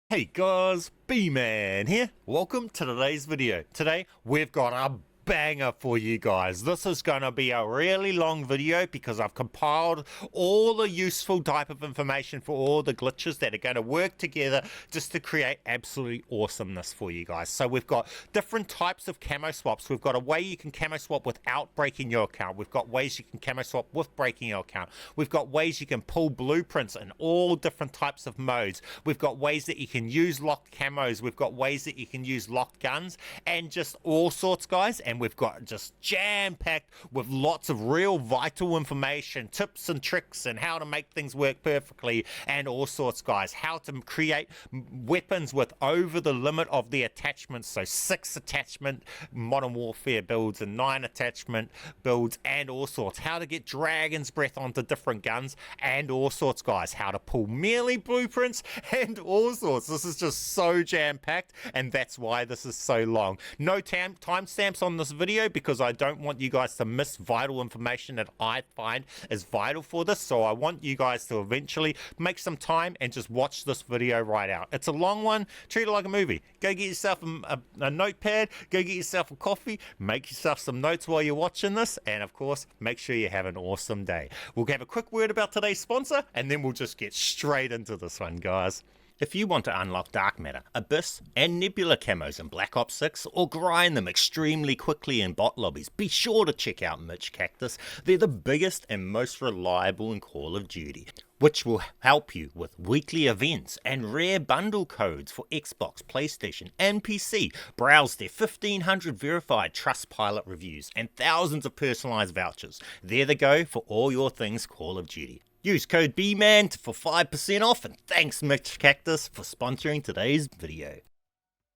Hey guys, BMAN here. Welcome to today's video. Today we've got a banger for you guys. This is going to be a really long video because I've compiled all the useful type of information for all the glitches that are going to work together just to create absolute awesomeness for you guys. So we've got different types of camo swaps. We've got a way you can camo swap without breaking your account. We've got ways you can camo swap with breaking your account. We've got ways you can pull blueprints in all different types of modes. We've got ways that you can use locked camos. We've got ways that you can use locked guns and just all sorts, guys. And we've got just jam-packed with lots of real vital information, tips and tricks, and how to make things work perfectly, and all sorts, guys. How to create weapons with over the limit of the attachments, so 6 attachment Modern Warfare builds and 9 attachment builds, and all sorts. How to get Dragon's Breath onto different guns, and all sorts, guys. How to pull melee blueprints, and all sorts. This is just so jam-packed, and that's why this is so long. No timestamps on this video because I don't want you guys to miss vital information that I find is vital for this. So I want you guys to eventually make some time and just watch this video right out. It's a long one. Treat it like a movie. Go get yourself a notepad. Go get yourself a coffee. Make yourself some notes while you're watching this. And of course, make sure you have an awesome day. We'll have a quick word about today's sponsor and then we'll just get straight into this one, guys. If you want to unlock Dark Matter, Abyss, and Nebula camos in Black Ops 6, or grind them extremely quickly in bot lobbies, be sure to check out MitchCactus. They're the biggest and most reliable in Call of Duty, which will help you with weekly events and rare bundle codes for Xbox, PlayStation, and PC. Browse their 1,500 verified Trustpilot reviews and thousands of personalized vouchers. They're the go for all your things Call of Duty. Use code BMAN for 5% off, and thanks MitchCactus for sponsoring today's video.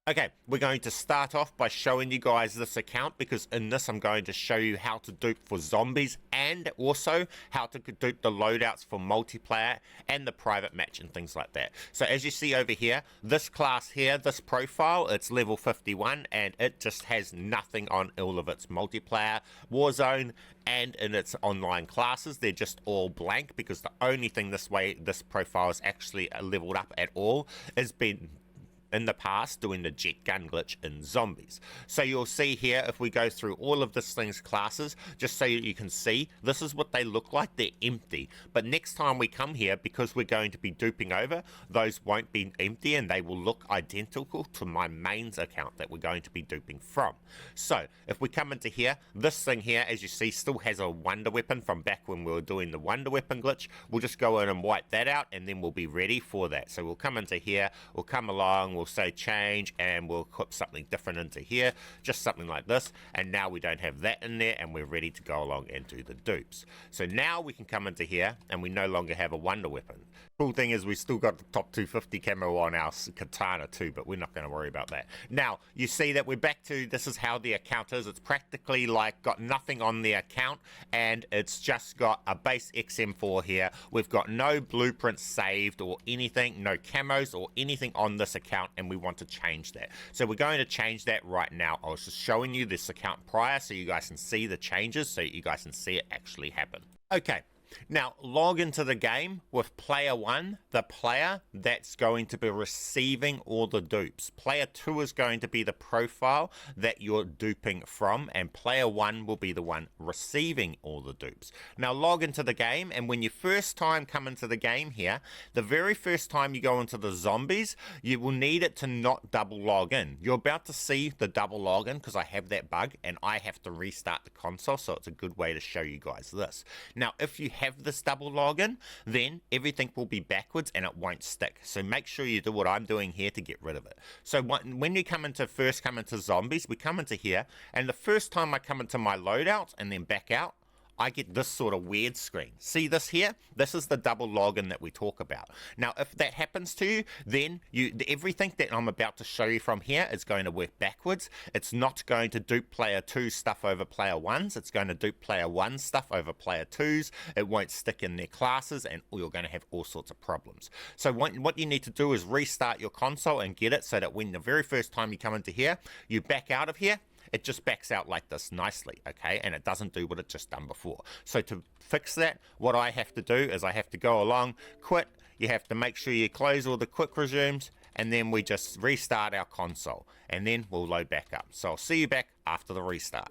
Okay, we're going to start off by showing you guys this account because in this I'm going to show you how to dupe for zombies and also how to dupe the loadouts for multiplayer and the private match and things like that. So as you see over here, this class here, this profile, it's level 51 and it just has nothing on all of its multiplayer, Warzone, and in its online classes. They're just all blank because the only thing this profile is actually leveled up at all has been in the past doing the jet gun glitch in zombies. So you'll see here, if we go through all of this thing's classes, just so you can see, this is what they look like. They're empty. But next time we come here, because we're going to be duping over, those won't be empty and they will look identical to my mains account that we're going to be duping from. So if we come into here, this thing here, as you see, still has a wonder weapon from back when we were doing the wonder weapon glitch. We'll just go in and wipe that out and then we'll be ready for that. So we'll come into here, we'll come along, we'll say change, and we'll put something different into here, just something like this, and now we don't have that in there and we're ready to go along and do the dupes. So now we can come into here and we no longer have a wonder weapon. Cool thing is we still got the top 250 camo on our katana too, but we're not going to worry about that. Now you see that we're back to, this is how the account is. It's practically like got nothing on the account and it's just got a base XM4 here. We've got no blueprints saved or anything, no camos or anything on this account, and we want to change that. So we're going to change that right now. I was just showing you this account prior so you guys can see the changes, so you guys can see it actually happen. Okay. Now, log into the game with player 1, the player that's going to be receiving all the dupes. Player 2 is going to be the profile that you're duping from, and player 1 will be the one receiving all the dupes. Now, log into the game, and when you first time come into the game here, the very first time you go into the zombies, you will need it to not double log in. You're about to see the double login because I have that bug, and I have to restart the console, so it's a good way to show you guys this. Now, if you have this double login, then everything will be backwards and it won't stick. So make sure you do what I'm doing here to get rid of it. So when you first come into zombies, we come into here, and the first time I come into my loadout and then back out, I get this sort of weird screen. See this here? This is the double login that we talk about. Now, if that happens to you, then everything that I'm about to show you from here is going to work backwards. It's not going to dupe player 2 stuff over player 1's. It's going to dupe player 1 stuff over player 2's. It won't stick in their classes, and you're going to have all sorts of problems. So what you need to do is restart your console and get it so that when the very first time you come into here, you back out of here, it just backs out like this nicely, okay? And it doesn't do what it just done before. So to fix that, what I have to do is I have to go along, quit. You have to make sure you close all the quick resumes, and then we just restart our console, and then we'll load back up. So I'll see you back after the restart.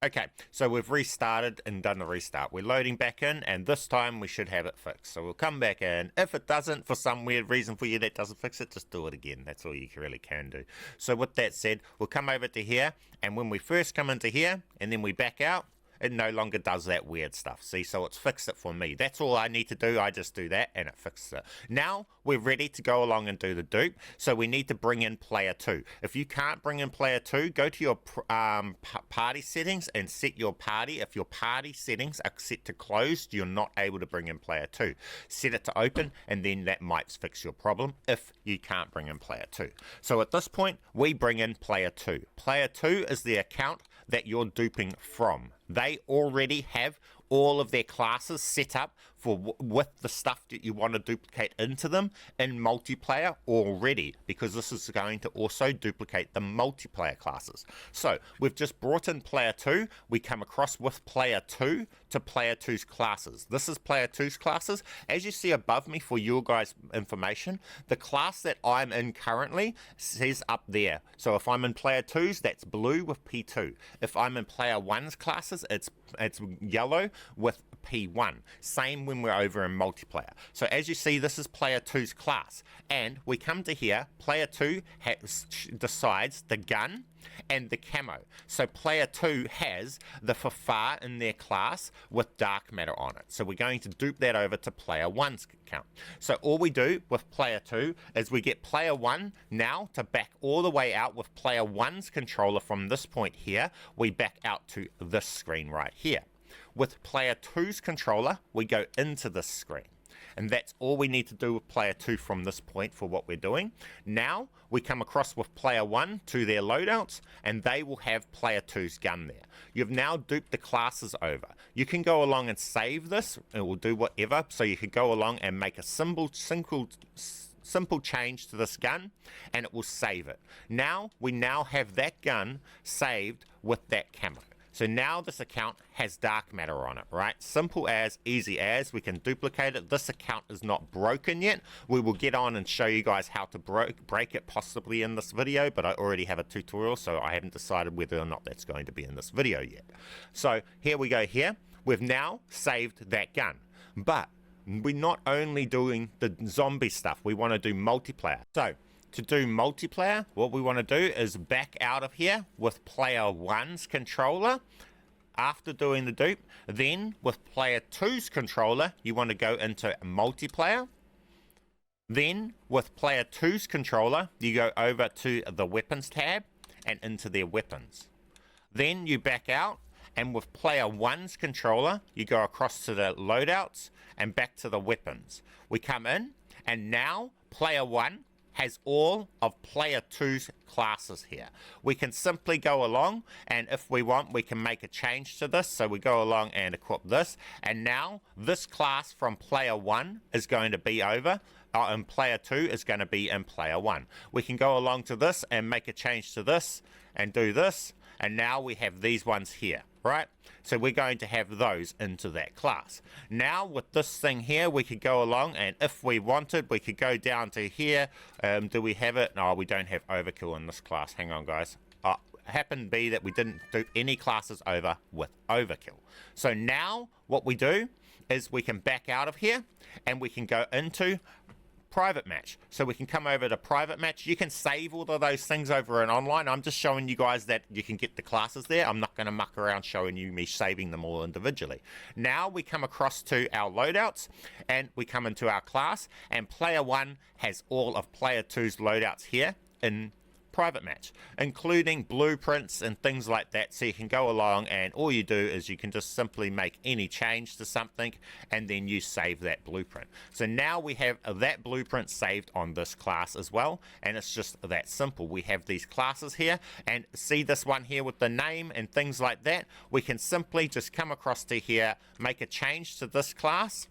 Okay, so we've restarted and done the restart. We're loading back in, and this time we should have it fixed. So we'll come back in. If it doesn't, for some weird reason for you that doesn't fix it, just do it again. That's all you really can do. So with that said, we'll come over to here, and when we first come into here, and then we back out, it no longer does that weird stuff. See, so it's fixed it for me. That's all I need to do. I just do that and it fixes it. Now we're ready to go along and do the dupe. So we need to bring in player 2. If you can't bring in player 2, go to your party settings and set your party. If your party settings are set to closed, you're not able to bring in player 2. Set it to open, and then that might fix your problem if you can't bring in player 2. So at this point, we bring in player 2. Player 2 is the account that you're duping from. They already have all of their classes set up for with the stuff that you want to duplicate into them in multiplayer already, because this is going to also duplicate the multiplayer classes. So we've just brought in player 2. We come across with player 2 to player 2's classes. This is player 2's classes. As you see above me for your guys' information, the class that I'm in currently says up there. So if I'm in player 2's, that's blue with P2. If I'm in player 1's classes, it's yellow with P1. Same when we're over in multiplayer. So as you see, this is player 2's class, and we come to here, player 2 decides the gun and the camo. So player 2 has the Fafar in their class with dark matter on it. So we're going to dupe that over to player 1's account. So all we do with player 2 is we get player 1 now to back all the way out with player 1's controller from this point here. We back out to this screen right here. With player 2's controller, we go into this screen. And that's all we need to do with player 2 from this point for what we're doing. Now, we come across with player 1 to their loadouts, and they will have player 2's gun there. You've now duped the classes over. You can go along and save this, it will do whatever. So you could go along and make a simple change to this gun, and it will save it. Now, we now have that gun saved with that camo. So now this account has dark matter on it, right? Simple as, easy as, we can duplicate it. This account is not broken yet. We will get on and show you guys how to break it possibly in this video, but I already have a tutorial, so I haven't decided whether or not that's going to be in this video yet. So here we go here. We've now saved that gun, but we're not only doing the zombie stuff, we want to do multiplayer. So to do multiplayer, what we want to do is back out of here with player 1's controller after doing the dupe. Then with player 2's controller, you want to go into multiplayer. Then with player 2's controller, you go over to the weapons tab and into their weapons. Then you back out, and with player 1's controller, you go across to the loadouts and back to the weapons. We come in, and now player 1 has all of player 2's classes here. We can simply go along, and if we want, we can make a change to this. So we go along and equip this, and now this class from player 1 is going to be over, and player 2 is going to be in player 1. We can go along to this and make a change to this and do this, and now we have these ones here, right? So we're going to have those into that class. Now with this thing here, we could go along, and if we wanted, we could go down to here. Do we have it? No, we don't have overkill in this class. Hang on, guys. Happened to be that we didn't do any classes over with overkill. So now what we do is we can back out of here, and we can go into private match. So we can come over to private match. You can save all of those things over in online. I'm just showing you guys that you can get the classes there. I'm not going to muck around showing you me saving them all individually. Now we come across to our loadouts, and we come into our class, and player 1 has all of player 2's loadouts here in private match, including blueprints and things like that. So you can go along, and all you do is you can just simply make any change to something, and then you save that blueprint. So now we have that blueprint saved on this class as well, and it's just that simple. We have these classes here, and see this one here with the name and things like that. We can simply just come across to here, make a change to this class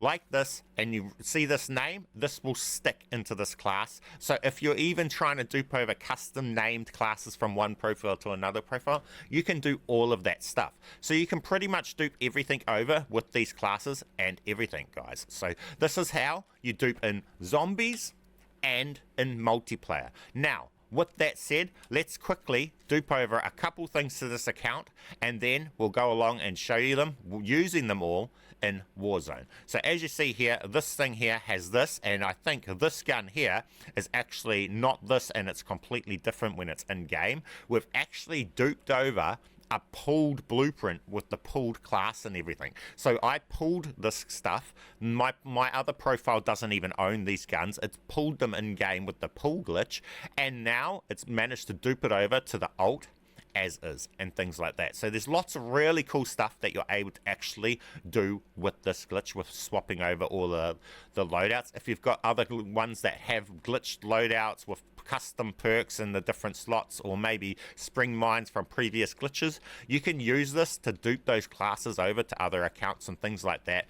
like this, and you see this name, this will stick into this class. So if you're even trying to dupe over custom named classes from one profile to another profile, you can do all of that stuff. So you can pretty much dupe everything over with these classes and everything, guys. So this is how you dupe in zombies and in multiplayer. Now, with that said, let's quickly dupe over a couple things to this account, and then we'll go along and show you them, using them all in Warzone. So as you see here, this thing here has this, and I think this gun here is actually not this, and it's completely different when it's in game. We've actually duped over a pulled blueprint with the pulled class and everything. So I pulled this stuff. My other profile doesn't even own these guns. It's pulled them in game with the pull glitch, and now it's managed to dupe it over to the alt as is and things like that. So there's lots of really cool stuff that you're able to actually do with this glitch, with swapping over all the loadouts. If you've got other ones that have glitched loadouts with custom perks in the different slots, or maybe spring mines from previous glitches, you can use this to dupe those classes over to other accounts and things like that,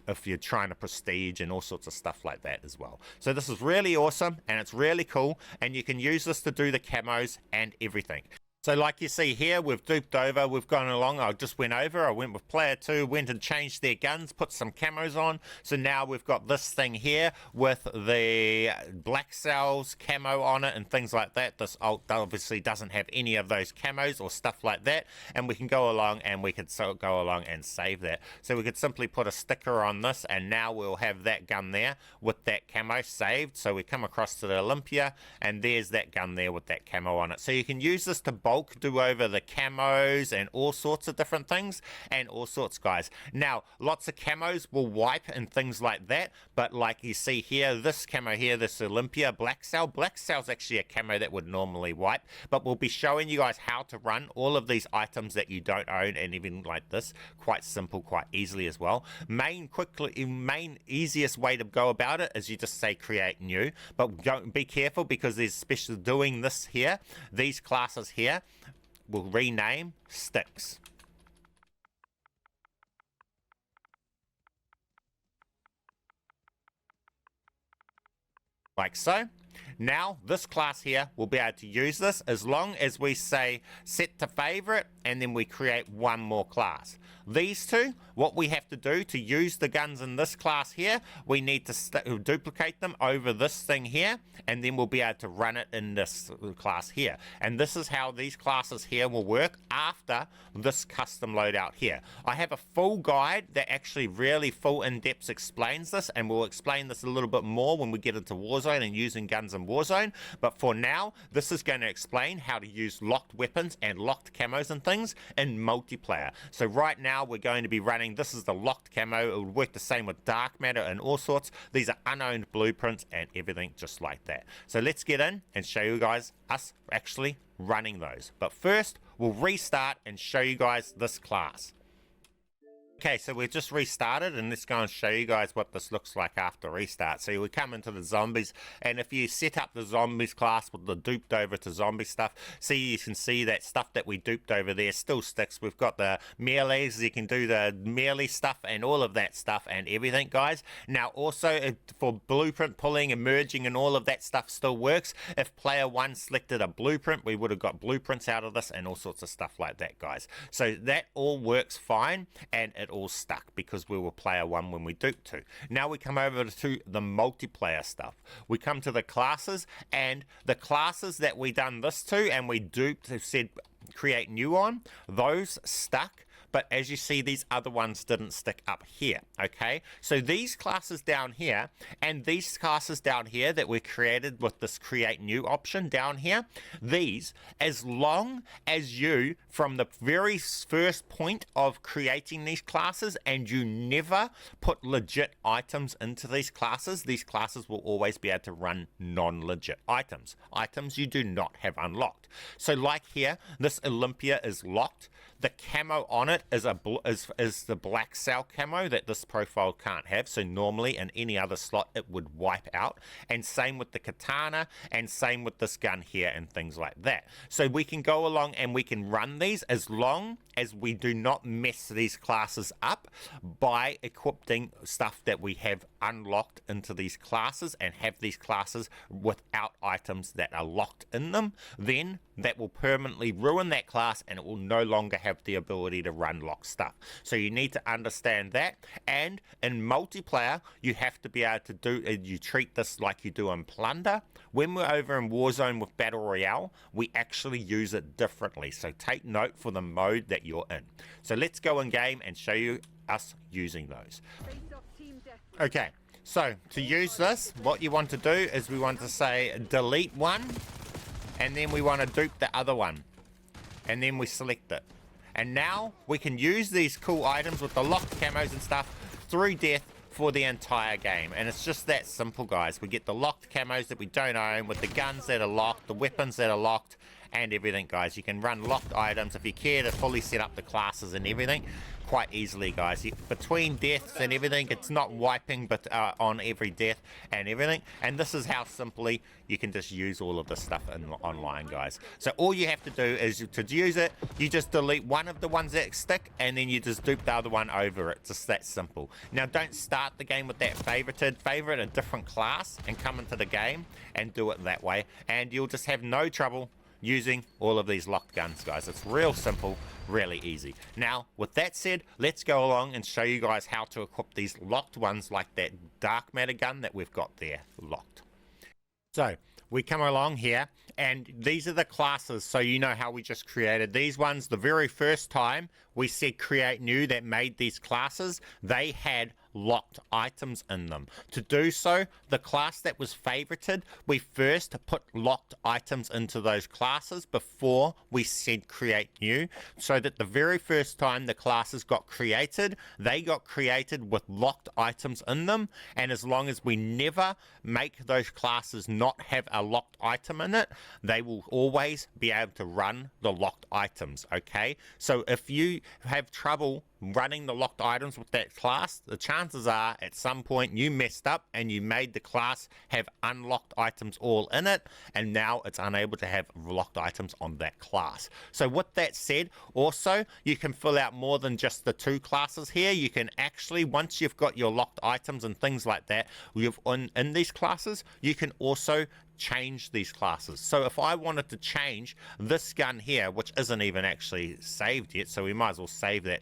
if you're trying to prestige and all sorts of stuff like that as well. So this is really awesome, and it's really cool, and you can use this to do the camos and everything. So like you see here, we've duped over, we've gone along, I just went over, I went with player 2, went and changed their guns, put some camos on. So now we've got this thing here with the black cells camo on it and things like that. This alt obviously doesn't have any of those camos or stuff like that, and we can go along and we could go along and save that. So we could simply put a sticker on this, and now we'll have that gun there with that camo saved. So we come across to the Olympia, and there's that gun there with that camo on it. So you can use this to bulk do over the camos and all sorts of different things and all sorts, guys. Now, lots of camos will wipe and things like that, but like you see here, this camo here, this Olympia black cell is actually a camo that would normally wipe, but we'll be showing you guys how to run all of these items that you don't own, and even like this, quite simple, quite easily as well. Main easiest way to go about it is you just say create new, but don't be careful, because there's special doing this here, these classes here will rename sticks. Like so. Now this class here will be able to use this as long as we say set to favorite, and then we create one more class. These two, what we have to do to use the guns in this class here, we need to duplicate them over this thing here, and then we'll be able to run it in this class here. And this is how these classes here will work after this custom loadout here. I have a full guide that actually really full in-depth explains this, and we'll explain this a little bit more when we get into Warzone and using guns in Warzone. But for now, this is going to explain how to use locked weapons and locked camos and things in multiplayer. So right now we're going to be running, this is the locked camo. It would work the same with dark matter and all sorts. These are unowned blueprints and everything just like that. So let's get in and show you guys us actually running those. But first, we'll restart and show you guys this class. Okay, so we've just restarted, and let's go and show you guys what this looks like after restart. So we come into the zombies, and if you set up the zombies class with the duped over to zombie stuff, you can see that stuff that we duped over there still sticks. We've got the melees, you can do the melee stuff and all of that stuff and everything, guys. Now also for blueprint pulling and merging and all of that stuff still works. If player 1 selected a blueprint, we would have got blueprints out of this and all sorts of stuff like that, guys. So that all works fine, and it all stuck because we were player 1 when we duped to. Now we come over to the multiplayer stuff. We come to the classes, and the classes that we done this to and we duped, said create new on, those stuck. But as you see, these other ones didn't stick up here, okay? So these classes down here and these classes down here that we created with this create new option down here, these, as long as you, from the very first point of creating these classes, and you never put legit items into these classes will always be able to run non-legit items you do not have unlocked. So like here, this Olympia is locked. The camo on it is the black cell camo that this profile can't have. So normally in any other slot it would wipe out. And same with the katana, and same with this gun here and things like that. So we can go along and we can run these as long as we do not mess these classes up by equipping stuff that we have unlocked into these classes and have these classes without items that are locked in them. Then that will permanently ruin that class and it will no longer have the ability to run locked stuff. So you need to understand that. And in multiplayer, you have to be able to do, you treat this like you do in Plunder. When we're over in Warzone with Battle Royale, we actually use it differently. So take note for the mode that you're in. So let's go in game and show you us using those. Okay, so to use this, what you want to do is we want to say delete one, and then we want to dupe the other one, and then we select it. And now we can use these cool items with the locked camos and stuff through death for the entire game. And it's just that simple, guys. We get the locked camos that we don't own with the guns that are locked, the weapons that are locked, and everything, guys. You can run locked items if you care to fully set up the classes and everything quite easily, guys. Between deaths and everything, it's not wiping but on every death and everything. And this is how simply you can just use all of this stuff online, guys. So all you have to do is to use it, you just delete one of the ones that stick, and then you just dupe the other one over it. Just that simple. Now don't start the game with that favorite a different class and come into the game and do it that way, and you'll just have no trouble using all of these locked guns, guys. It's real simple, really easy. Now, with that said, let's go along and show you guys how to equip these locked ones like that dark matter gun that we've got there locked. So we come along here, and these are the classes, so you know how we just created these ones. The very first time we said create new that made these classes, they had locked items in them. To do so, the class that was favorited, we first put locked items into those classes before we said create new, so that the very first time the classes got created, they got created with locked items in them. And as long as we never make those classes not have a locked item in it, they will always be able to run the locked items. Okay, so if you have trouble running the locked items with that class, the chances are at some point you messed up and you made the class have unlocked items all in it, and now it's unable to have locked items on that class. So with that said, also you can fill out more than just the two classes here. You can actually, once you've got your locked items and things like that, in these classes, you can also change these classes. So if I wanted to change this gun here, which isn't even actually saved yet, so we might as well save that.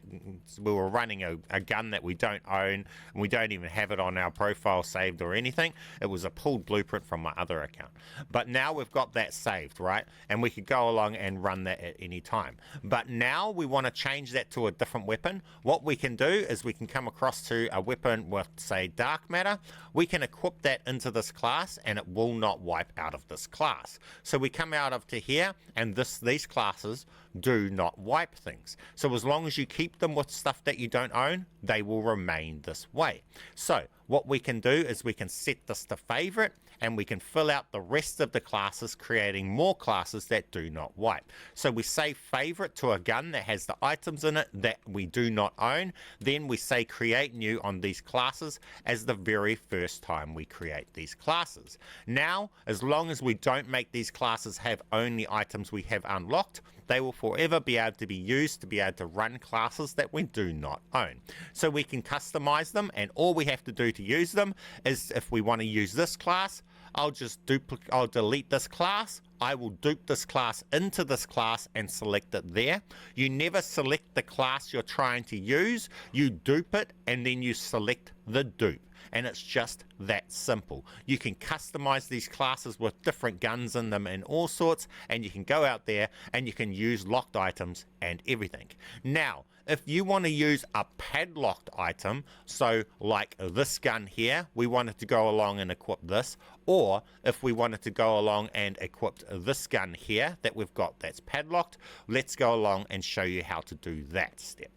We were running a gun that we don't own, and we don't even have it on our profile saved or anything. It was a pulled blueprint from my other account. But now we've got that saved, right? And we could go along and run that at any time. But now we want to change that to a different weapon. What we can do is we can come across to a weapon with, say, dark matter. We can equip that into this class, and it will not wipe out of this class. So we come out of to here, and these classes do not wipe things. So as long as you keep them with stuff that you don't own, they will remain this way. So what we can do is we can set this to favorite, and we can fill out the rest of the classes, creating more classes that do not wipe. So we say favorite to a gun that has the items in it that we do not own. Then we say create new on these classes as the very first time we create these classes. Now, as long as we don't make these classes have only items we have unlocked, they will forever be able to be used to be able to run classes that we do not own. So we can customize them, and all we have to do to use them is, if we want to use this class, I'll delete this class, I will dupe this class into this class and select it there. You never select the class you're trying to use, you dupe it and then you select the dupe. And it's just that simple. You can customize these classes with different guns in them and all sorts, and you can go out there and you can use locked items and everything. Now, if you want to use a padlocked item, so like this gun here, we wanted to go along and equip this, or if we wanted to go along and equip this gun here that we've got that's padlocked, let's go along and show you how to do that step.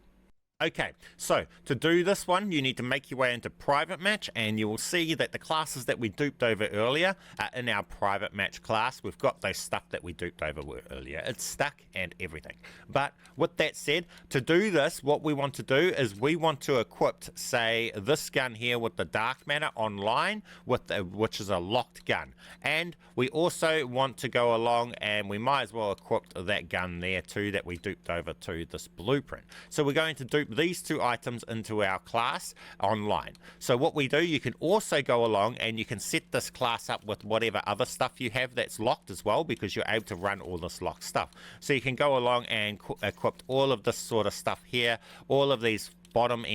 Okay, so to do this one, you need to make your way into private match, and you will see that the classes that we duped over earlier are in our private match class. We've got those stuff that we duped over earlier. It's stuck and everything. But with that said, to do this, what we want to do is we want to equip, say, this gun here with the dark matter online, which is a locked gun. And we also want to go along, and we might as well equip that gun there too that we duped over to this blueprint. So we're going to dupe these two items into our class online. So what we do, you can also go along and you can set this class up with whatever other stuff you have that's locked as well, because you're able to run all this locked stuff. So you can go along and equip all of this sort of stuff here, all of these bottom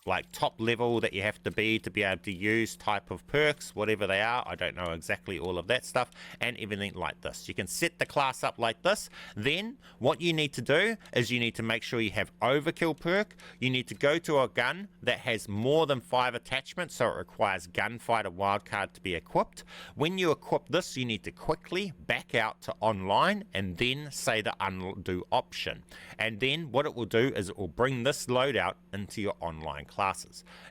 like top level that you have to be able to use type of perks, whatever they are. I don't know exactly all of that stuff, and everything like this. You can set the class up like this. Then what you need to do is you need to make sure you have overkill perk. You need to go to a gun that has more than 5 attachments, so it requires gunfighter wildcard to be equipped. When you equip this, you need to quickly back out to online and then say the undo option. And then what it will do is it will bring this loadout into your online classes.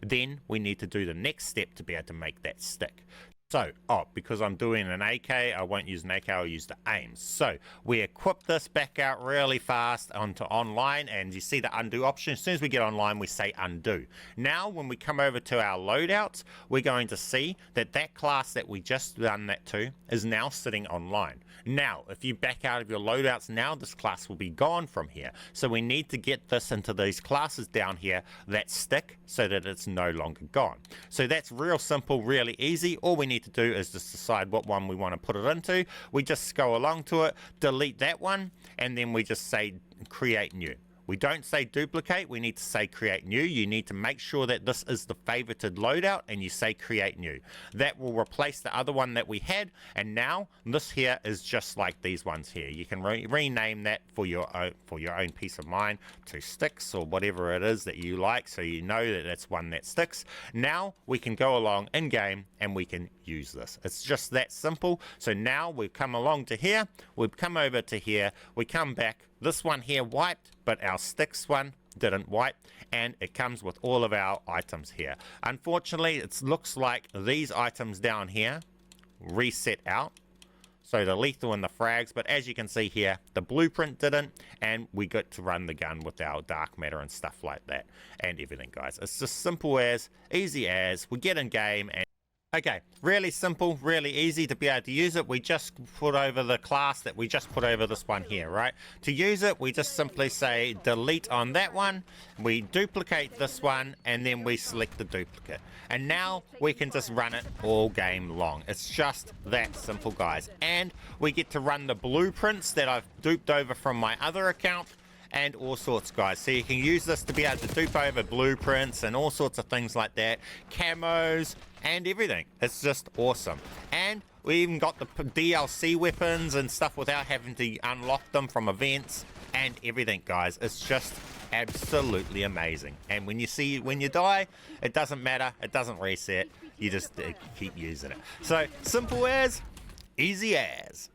Then we need to do the next step to be able to make that stick. So, because I'm doing an AK, I won't use an AK, I'll use the aims. So, we equip this back out really fast onto online, and you see the undo option. As soon as we get online, we say undo. Now, when we come over to our loadouts, we're going to see that that class that we just done that to is now sitting online. Now, if you back out of your loadouts now, this class will be gone from here. So we need to get this into these classes down here that stick so that it's no longer gone. So that's real simple, really easy. All we need to do is just decide what one we want to put it into. We just go along to it, delete that one, and then we just say create new. We don't say duplicate, we need to say create new. You need to make sure that this is the favorited loadout and you say create new. That will replace the other one that we had, and now this here is just like these ones here. You can rename that for your own peace of mind to sticks or whatever it is that you like, so you know that it's one that sticks. Now we can go along in game and we can use this. It's just that simple. So now we've come along to here, we've come over to here, we come back. This one here wiped, but our sticks one didn't wipe, and it comes with all of our items here. Unfortunately, it looks like these items down here reset out. So the lethal and the frags, but as you can see here, the blueprint didn't, and we got to run the gun with our dark matter and stuff like that and everything, guys. It's just simple as, easy as, we get in game and okay, really simple, really easy to be able to use it. We just put over the class that we just put over this one here, right? To use it, we just simply say delete on that one. We duplicate this one, and then we select the duplicate. And now we can just run it all game long. It's just that simple, guys. And we get to run the blueprints that I've duped over from my other account, and all sorts, guys. So you can use this to be able to dupe over blueprints and all sorts of things like that, camos and everything. It's just awesome. And we even got the DLC weapons and stuff without having to unlock them from events and everything, guys. It's just absolutely amazing. And when you die, it doesn't matter, it doesn't reset, you just keep using it. So simple as, easy as.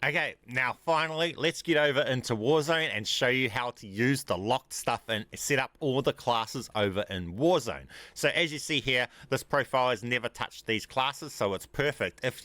Okay, now finally, let's get over into Warzone and show you how to use the locked stuff and set up all the classes over in Warzone. So as you see here, this profile has never touched these classes, so it's perfect. If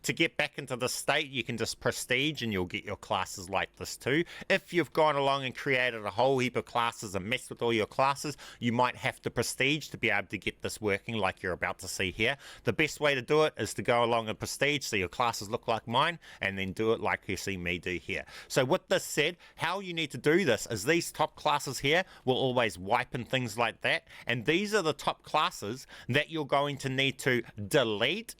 to get back into this state, you can just prestige and you'll get your classes like this too. If you've gone along and created a whole heap of classes and messed with all your classes, you might have to prestige to be able to get this working like you're about to see here. The best way to do it is to go along and prestige so your classes look like mine, and then do it like you see me do here. So with this said, how you need to do this is these top classes here will always wipe and things like that, and these are the top classes that you're going to need to delete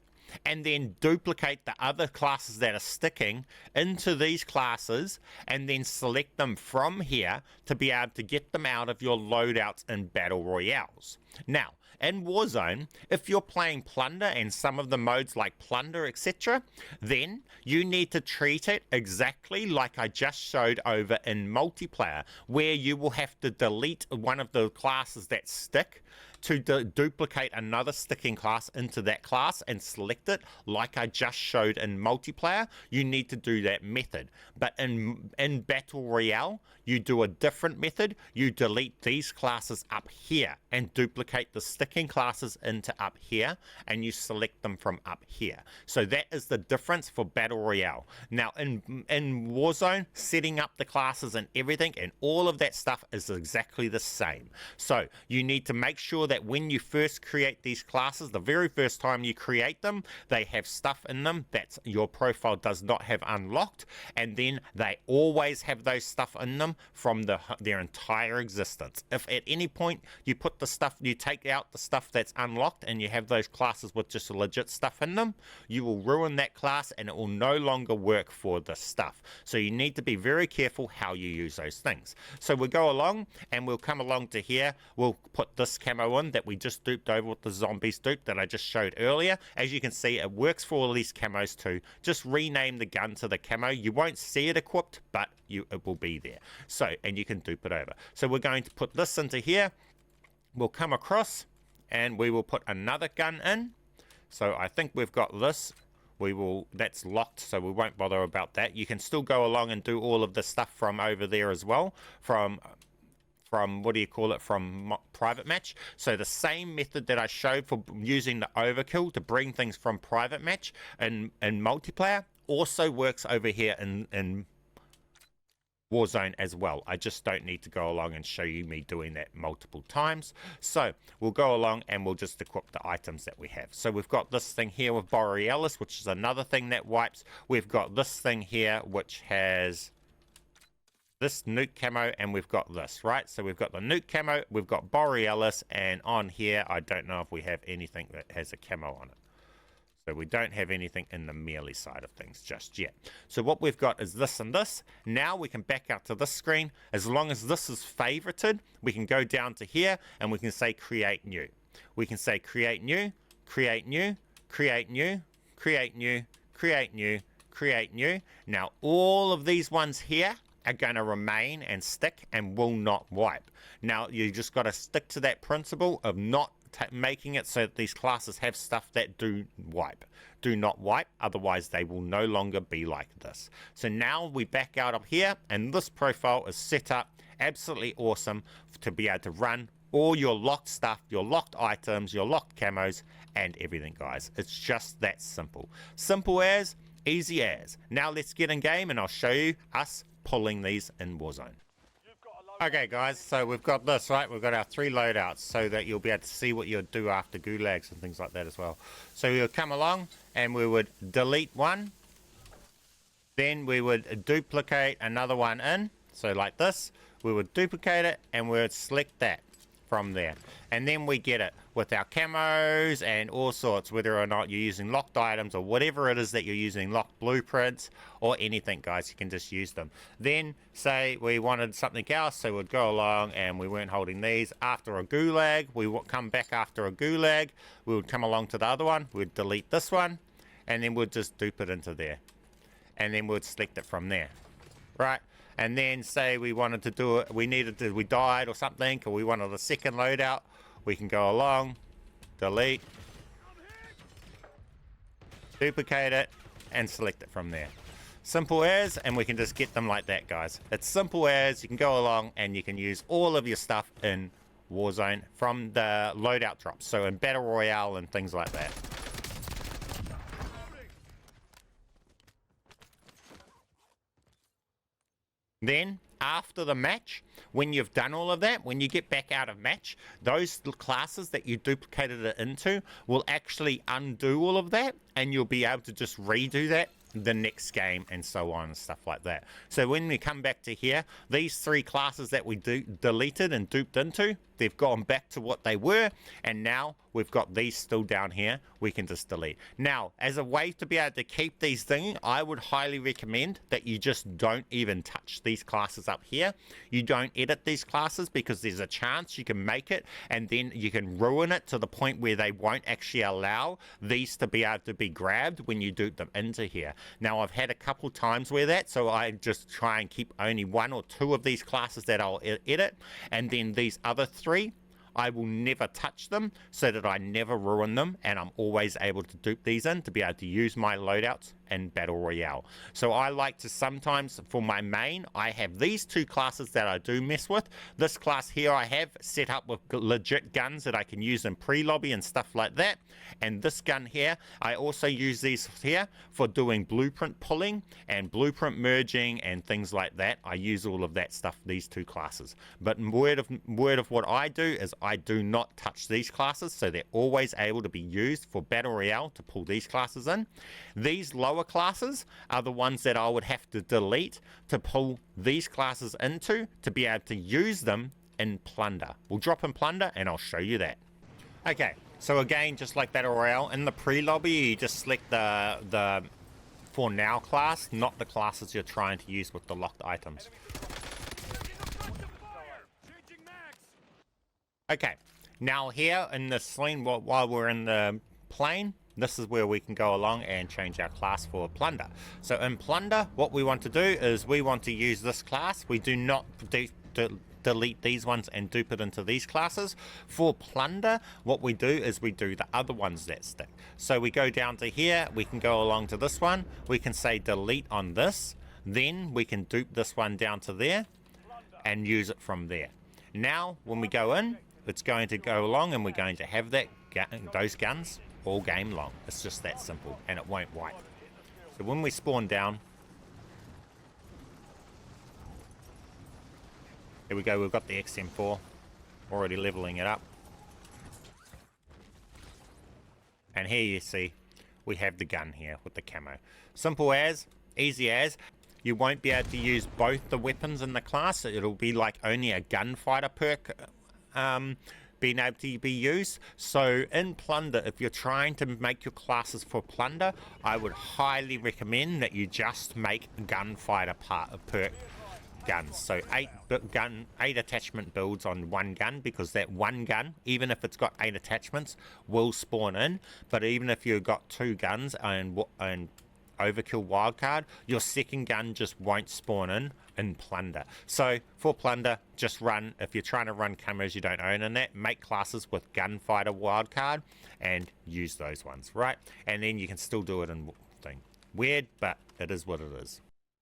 and then duplicate the other classes that are sticking into these classes, and then select them from here to be able to get them out of your loadouts in battle royales. Now, in Warzone, if you're playing Plunder and some of the modes like Plunder, etc., then you need to treat it exactly like I just showed over in multiplayer, where you will have to delete one of the classes that stick to duplicate another sticking class into that class and select it like I just showed in multiplayer. You need to do that method. But in Battle Royale, you do a different method. You delete these classes up here and duplicate the sticking classes into up here, and you select them from up here. So that is the difference for Battle Royale. Now in Warzone, setting up the classes and everything and all of that stuff is exactly the same. So you need to make sure that when you first create these classes, the very first time you create them, they have stuff in them that your profile does not have unlocked, and then they always have those stuff in them from their entire existence. If at any point you put the stuff, you take out the stuff that's unlocked and you have those classes with just legit stuff in them, you will ruin that class and it will no longer work for the stuff. So you need to be very careful how you use those things. So we'll go along and we'll come along to here. We'll put this camo in that we just duped over with the zombies dupe that I just showed earlier. As you can see, it works for all these camos too. Just rename the gun to the camo. You won't see it equipped, but it will be there. So, and you can dupe it over. So we're going to put this into here. We'll come across and we will put another gun in. So I think we've got this. That's locked, so we won't bother about that. You can still go along and do all of the stuff from over there as well, from what do you call it, from private match. So the same method that I showed for using the overkill to bring things from private match and multiplayer also works over here in Warzone as well. I just don't need to go along and show you me doing that multiple times. So we'll go along and we'll just equip the items that we have. So we've got this thing here with Borealis, which is another thing that wipes. We've got this thing here which has this nuke camo, and we've got this, right? So we've got the nuke camo, we've got Borealis, and on here I don't know if we have anything that has a camo on it. So we don't have anything in the melee side of things just yet. So what we've got is this and this. Now we can back out to this screen. As long as this is favorited, we can go down to here and we can say create new. We can say create new, create new, create new, create new, create new, create new. Now all of these ones here are going to remain and stick and will not wipe. Now you just got to stick to that principle of not making it so that these classes have stuff that do not wipe, otherwise they will no longer be like this. So now we back out up here and this profile is set up absolutely awesome to be able to run all your locked stuff, your locked items, your locked camos and everything, guys. It's just that simple. Simple as, easy as. Now let's get in game and I'll show you us pulling these in Warzone. Okay guys, so we've got this, right? We've got our 3 loadouts so that you'll be able to see what you'll do after gulags and things like that as well. So we'll come along and we would delete one. Then we would duplicate another one in. So like this, we would duplicate it and we would select that from there. And then we get it with our camos and all sorts, whether or not you're using locked items or whatever it is that you're using, locked blueprints or anything, guys, you can just use them. Then say we wanted something else, so we'd go along and we weren't holding these. After a gulag, we would come back after a gulag, we would come along to the other one, we'd delete this one, and then we'd just dupe it into there. And then we'd select it from there, right? And then say we wanted to do it, we died or something, or we wanted a second loadout, we can go along, delete, duplicate it, and select it from there. Simple as, and we can just get them like that, guys. It's simple as, you can go along and you can use all of your stuff in Warzone from the loadout drops. So in Battle Royale and things like that. Then, after the match, when you've done all of that, when you get back out of match, those classes that you duplicated it into will actually undo all of that, and you'll be able to just redo that the next game and so on and stuff like that. So when we come back to here, these 3 classes that we deleted and duped into, they've gone back to what they were, and now we've got these still down here. We can just delete. Now, as a way to be able to keep these things, I would highly recommend that you just don't even touch these classes up here. You don't edit these classes, because there's a chance you can make it and then you can ruin it to the point where they won't actually allow these to be able to be grabbed when you dupe them into here. Now, I've had a couple times where that, so I just try and keep only 1 or 2 of these classes that I'll edit, and then these other 3, I will never touch them so that I never ruin them, and I'm always able to dupe these in to be able to use my loadouts in Battle Royale. So I like to sometimes, for my main, I have these 2 classes that I do mess with. This class here I have set up with legit guns that I can use in pre-lobby and stuff like that. And this gun here, I also use these here for doing blueprint pulling and blueprint merging and things like that. I use all of that stuff, these 2 classes. But word of what I do is I do not touch these classes, so they're always able to be used for Battle Royale to pull these classes in. These lower classes are the ones that I would have to delete to pull these classes into to be able to use them in Plunder. We'll drop in Plunder and I'll show you that. Okay, so again, just like Battle Royale, in the pre-lobby you just select the for now class, not the classes you're trying to use with the locked items. Okay, now here in the scene, while we're in the plane, this is where we can go along and change our class for Plunder. So in Plunder, what we want to do is we want to use this class. We do not delete these ones and dupe it into these classes. For Plunder, what we do is we do the other ones that stick. So we go down to here, we can go along to this one, we can say delete on this, then we can dupe this one down to there and use it from there. Now, when we go in, it's going to go along and we're going to have those guns all game long. It's just that simple, and it won't wipe. So when we spawn down, here we go, we've got the XM4 already leveling it up, and here you see we have the gun here with the camo. Simple as, easy as. You won't be able to use both the weapons in the class. It'll be like only a gunfighter perk being able to be used. So in Plunder, if you're trying to make your classes for Plunder, I would highly recommend that you just make gunfighter perk guns. So 8 attachment builds on 1 gun, because that 1 gun, even if it's got 8 attachments, will spawn in. But even if you've got 2 guns and overkill wildcard, your second gun just won't spawn in Plunder. So for Plunder, just run, if you're trying to run camos you don't own in that, make classes with gunfighter wildcard and use those ones, right? And then you can still do it in thing. Weird, but it is what it is.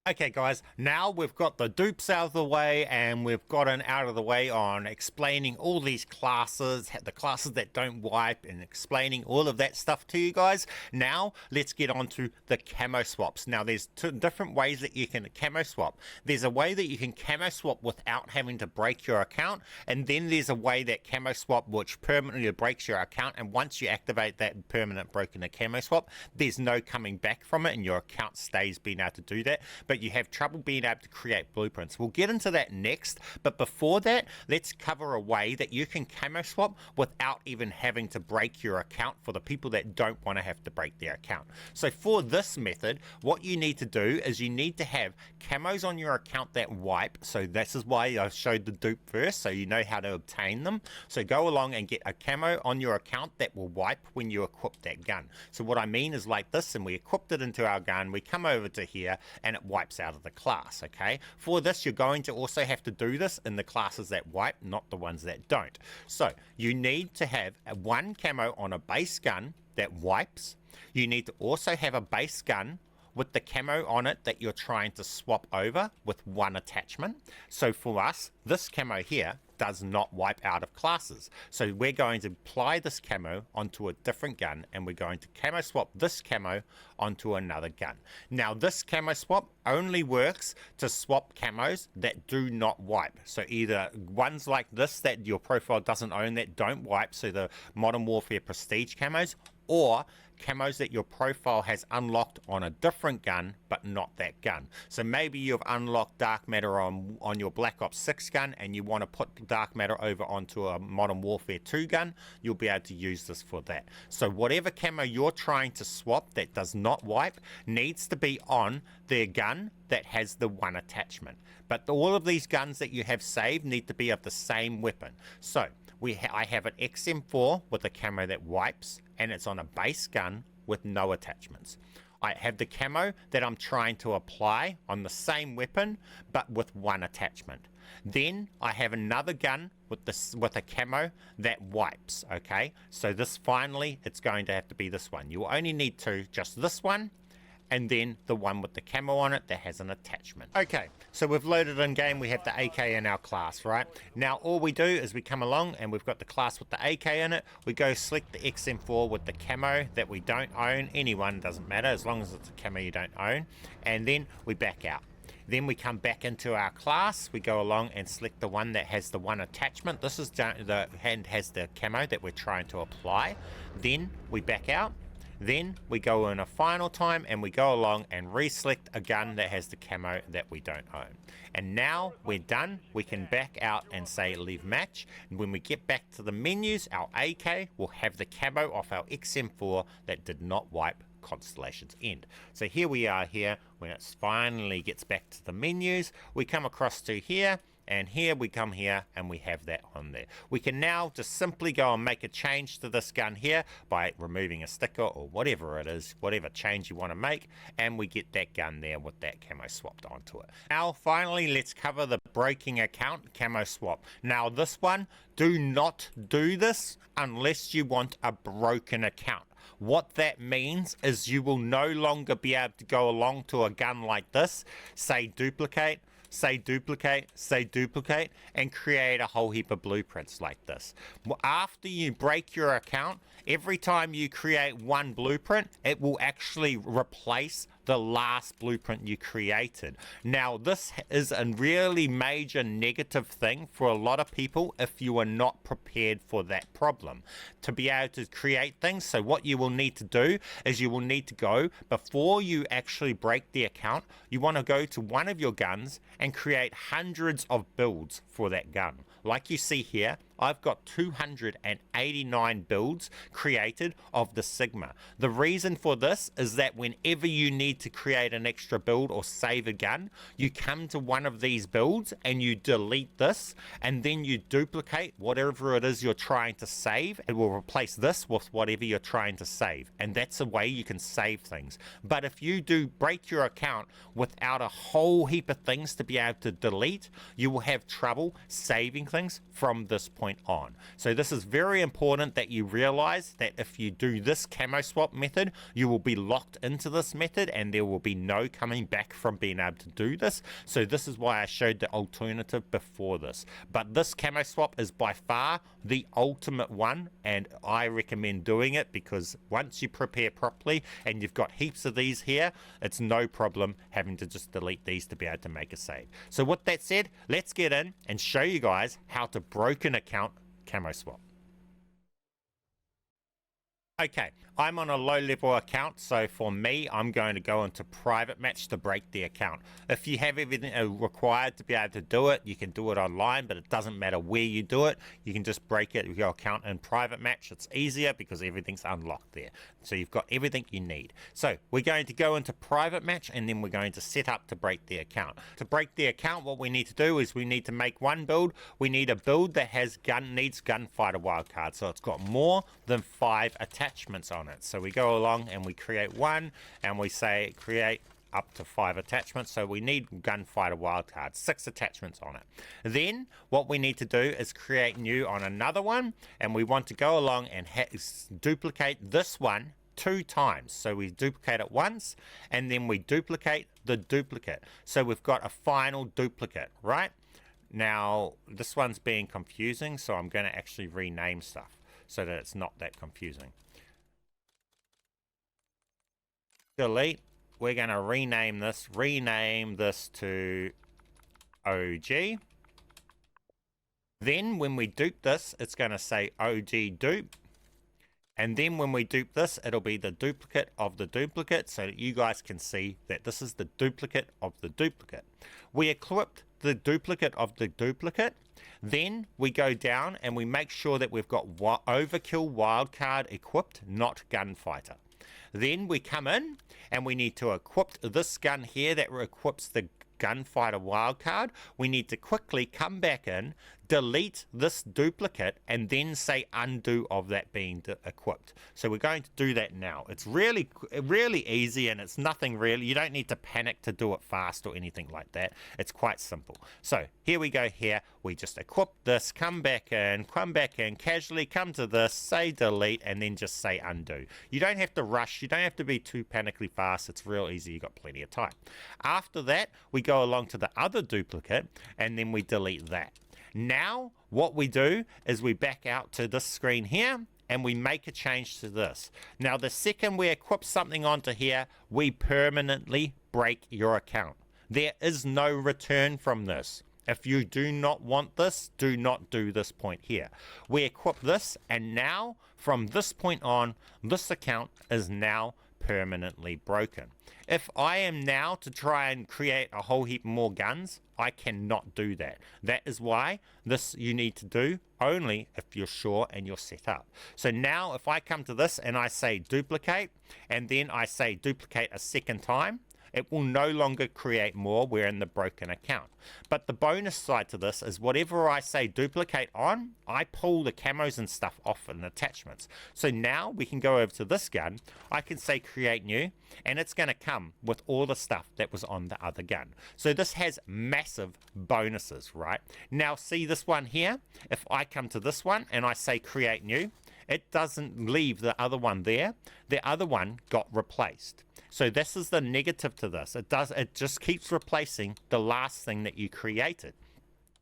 Okay guys, now we've got the dupes out of the way and we've gotten out of the way on explaining all these classes, the classes that don't wipe, and explaining all of that stuff to you guys. Now let's get on to the camo swaps. Now there's 2 different ways that you can camo swap. There's a way that you can camo swap without having to break your account, and then there's a way that camo swap which permanently breaks your account, and once you activate that permanent broken camo swap, there's no coming back from it and your account stays being able to do that. But you have trouble being able to create blueprints. We'll get into that next, but before that, let's cover a way that you can camo swap without even having to break your account for the people that don't want to have to break their account. So for this method, what you need to do is you need to have camos on your account that wipe. So this is why I showed the dupe first, so you know how to obtain them. So go along and get a camo on your account that will wipe when you equip that gun. So what I mean is like this, and we equipped it into our gun, we come over to here and it wipes out of the class. Okay, for this you're going to also have to do this in the classes that wipe, not the ones that don't. So you need to have one camo on a base gun that wipes. You need to also have a base gun with the camo on it that you're trying to swap over with 1 attachment. So for us, this camo here does not wipe out of classes. So we're going to apply this camo onto a different gun, and we're going to camo swap this camo onto another gun. Now this camo swap only works to swap camos that do not wipe. So either ones like this that your profile doesn't own that don't wipe, so the Modern Warfare Prestige camos, or camos that your profile has unlocked on a different gun but not that gun. So maybe you've unlocked dark matter on your Black Ops 6 gun and you want to put dark matter over onto a Modern Warfare 2 gun, you'll be able to use this for that. So whatever camo you're trying to swap that does not wipe needs to be on their gun that has the one attachment. But all of these guns that you have saved need to be of the same weapon. So I have an XM4 with a camo that wipes, and it's on a base gun with no attachments. I have the camo that I'm trying to apply on the same weapon, but with one attachment. Then I have another gun with a camo that wipes, okay? So this finally, it's going to have to be this one. You only need two, just this one, and then the one with the camo on it that has an attachment. Okay, so we've loaded in game, we have the AK in our class, right? Now all we do is we come along and we've got the class with the AK in it, we go select the XM4 with the camo that we don't own, anyone doesn't matter as long as it's a camo you don't own, and then we back out. Then we come back into our class, we go along and select the one that has the one attachment. This is the hand has the camo that we're trying to apply. Then we back out. Then we go in a final time and we go along and reselect a gun that has the camo that we don't own. And now we're done. We can back out and say leave match. And when we get back to the menus, our AK will have the camo off our XM4 that did not wipe Constellation's End. So here we are here. When it finally gets back to the menus, we come across to here. And here we come here and we have that on there. We can now just simply go and make a change to this gun here by removing a sticker or whatever it is, whatever change you want to make, and we get that gun there with that camo swapped onto it. Now finally, let's cover the breaking account camo swap. Now this one, do not do this unless you want a broken account. What that means is you will no longer be able to go along to a gun like this, say duplicate, say duplicate, say duplicate, and create a whole heap of blueprints like this. After you break your account, every time you create one blueprint, it will actually replace the last blueprint you created. Now, this is a really major negative thing for a lot of people if you are not prepared for that problem to be able to create things. So what you will need to do is you will need to go, before you actually break the account, you want to go to one of your guns and create hundreds of builds for that gun. Like you see here, I've got 289 builds created of the Sigma. The reason for this is that whenever you need to create an extra build or save a gun, you come to one of these builds and you delete this, and then you duplicate whatever it is you're trying to save. It will replace this with whatever you're trying to save, and that's a way you can save things. But if you do break your account without a whole heap of things to be able to delete, you will have trouble saving things from this point on. So this is very important that you realize that if you do this camo swap method, you will be locked into this method and there will be no coming back from being able to do this. So this is why I showed the alternative before this. But this camo swap is by far the ultimate one, and I recommend doing it because once you prepare properly and you've got heaps of these here, it's no problem having to just delete these to be able to make a save. So with that said, let's get in and show you guys how to broken account camo swap. Okay, I'm on a low level account, so for me, I'm going to go into private match to break the account. If you have everything required to be able to do it, you can do it online, but it doesn't matter where you do it. You can just break it with your account in private match. It's easier because everything's unlocked there. So you've got everything you need. So we're going to go into private match and then we're going to set up to break the account. To break the account, what we need to do is we need to make one build. We need a build that has needs gunfighter wildcard. So it's got more than 5 attachments on it. So we go along and we create one and we say create up to 5 attachments. So we need gunfighter wildcard, 6 attachments on it. Then what we need to do is create new on another one, and we want to go along and duplicate this one 2 times. So we duplicate it once and then we duplicate the duplicate. So we've got a final duplicate, right? Now this one's being confusing, so I'm going to actually rename stuff so that it's not that confusing. Delete. We're going to rename this to OG. Then when we dupe this, it's going to say OG dupe. And then when we dupe this, it'll be the duplicate of the duplicate, so that you guys can see that this is the duplicate of the duplicate. We equipped the duplicate of the duplicate. Then we go down and we make sure that we've got overkill wildcard equipped, not gunfighter. Then we come in and we need to equip this gun here that equips the gunfighter wildcard. We need to quickly come back in, delete this duplicate, and then say undo of that being equipped. So we're going to do that now. It's really easy, and it's nothing really. You don't need to panic to do it fast or anything like that. It's quite simple. So here we go. Here we just equip this, come back in, casually come to this, say delete, and then just say undo. You don't have to rush. You don't have to be too panically fast. It's real easy. You got plenty of time. After that, we go along to the other duplicate, and then we delete that. Now, what we do is we back out to this screen here and we make a change to this. Now, the second we equip something onto here, we permanently break your account. There is no return from this. If you do not want this, do not do this point here. We equip this, and now, from this point on, this account is now permanently broken. If I am now to try and create a whole heap more guns, I cannot do that. That is why this you need to do only if you're sure and you're set up. So now if I come to this and I say duplicate, and then I say duplicate a second time, it will no longer create more. We're in the broken account. But the bonus side to this is whatever I say duplicate on, I pull the camos and stuff off and attachments. So now we can go over to this gun. I can say create new, and it's going to come with all the stuff that was on the other gun. So this has massive bonuses, right? Now see this one here. If I come to this one and I say create new, it doesn't leave the other one there. The other one got replaced. So this is the negative to this. It just keeps replacing the last thing that you created.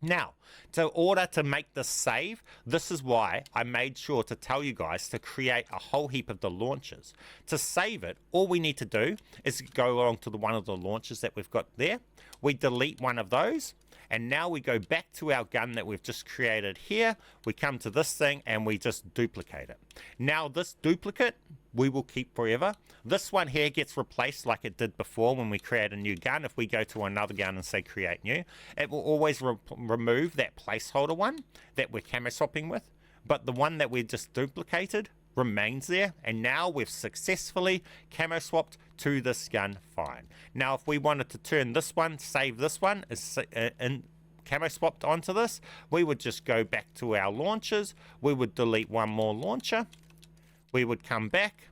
Now, in order to make this save, this is why I made sure to tell you guys to create a whole heap of the launchers. To save it, all we need to do is go along to one of the launchers that we've got there. We delete one of those, and now we go back to our gun that we've just created here. We come to this thing and we just duplicate it. Now this duplicate we will keep forever. This one here gets replaced like it did before when we create a new gun. If we go to another gun and say create new, it will always remove that placeholder one that we're camo swapping with, but the one that we just duplicated remains there, and now we've successfully camo swapped to this gun fine. Now if we wanted to turn this one, save this one and camo swapped onto this, we would just go back to our launchers, we would delete one more launcher, we would come back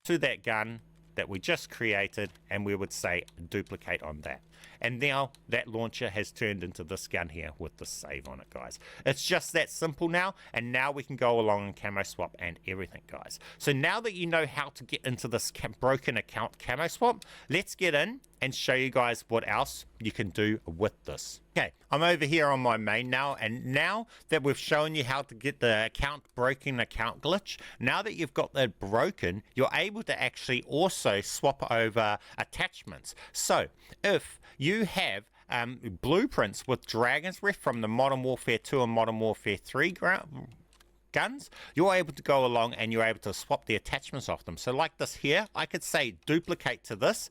to that gun that we just created, and we would say duplicate on that. And now that launcher has turned into this gun here with the save on it, guys. It's just that simple now, and now we can go along and camo swap and everything, guys. So now that you know how to get into this broken account camo swap, let's get in and show you guys what else you can do with this. Okay, I'm over here on my main now, and now that we've shown you how to get the broken account glitch, now that you've got that broken, you're able to actually also swap over attachments. So if you have blueprints with Dragon's Breath from the Modern Warfare 2 and Modern Warfare 3 guns, you're able to go along and you're able to swap the attachments off them. So like this here, I could say duplicate to this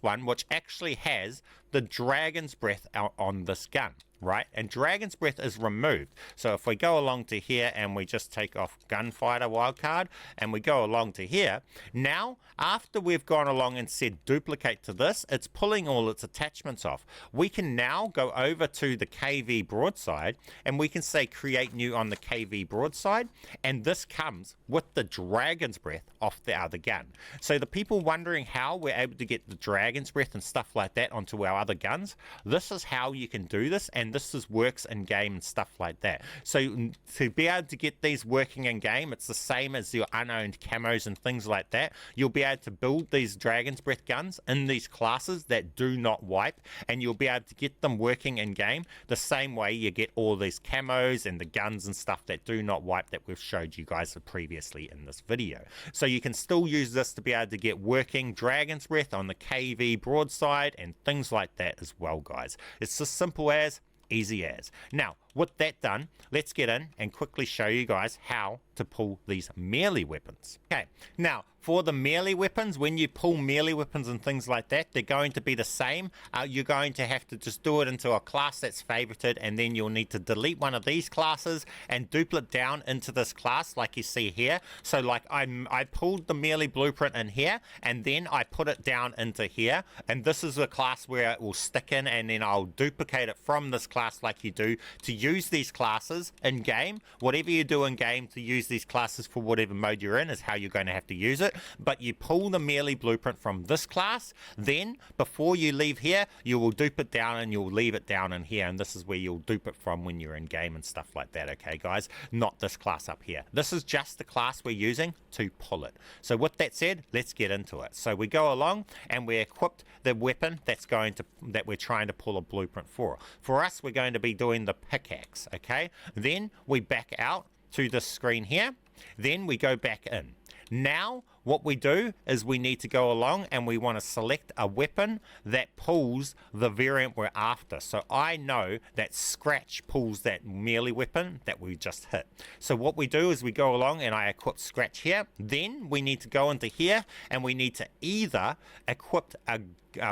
one, which actually has the Dragon's Breath out on this gun, right? And Dragon's Breath is removed. So if we go along to here and we just take off Gunfighter wildcard and we go along to here, now after we've gone along and said duplicate to this, it's pulling all its attachments off. We can now go over to the KV broadside and we can say create new on the KV broadside, and this comes with the Dragon's Breath off the other gun. So the people wondering how we're able to get the Dragon's Breath and stuff like that onto our other guns, this is how you can do this, and this is works in game and stuff like that. So to be able to get these working in game, it's the same as your unowned camos and things like that. You'll be able to build these Dragon's Breath guns in these classes that do not wipe, and you'll be able to get them working in game the same way you get all these camos and the guns and stuff that do not wipe that we've showed you guys previously in this video. So you can still use this to be able to get working Dragon's Breath on the KV broadside and things like that as well, guys. It's as simple as, easy as. Now, with that done, let's get in and quickly show you guys how to pull these melee weapons. Okay, now for the melee weapons, when you pull melee weapons and things like that, they're going to be the same. You're going to have to just do it into a class that's favorited, and then you'll need to delete one of these classes and duplicate down into this class like you see here. So like I pulled the melee blueprint in here, and then I put it down into here, and this is a class where it will stick in, and then I'll duplicate it from this class like you do to use these classes in game. Whatever you do in game to use these classes for whatever mode you're in is how you're going to have to use it. But you pull the melee blueprint from this class, then before you leave here, you will dupe it down and you'll leave it down in here, and this is where you'll dupe it from when you're in game and stuff like that, okay guys? Not this class up here. This is just the class we're using to pull it. So with that said, let's get into it. So we go along and we equipped the weapon that we're trying to pull a blueprint for. For us, we're going to be doing the pickaxe, okay? Then we back out to this screen here, then we go back in. Now what we do is we need to go along and we want to select a weapon that pulls the variant we're after. So I know that Scratch pulls that melee weapon that we just hit. So what we do is we go along and I equip Scratch here. Then we need to go into here and we need to either equip a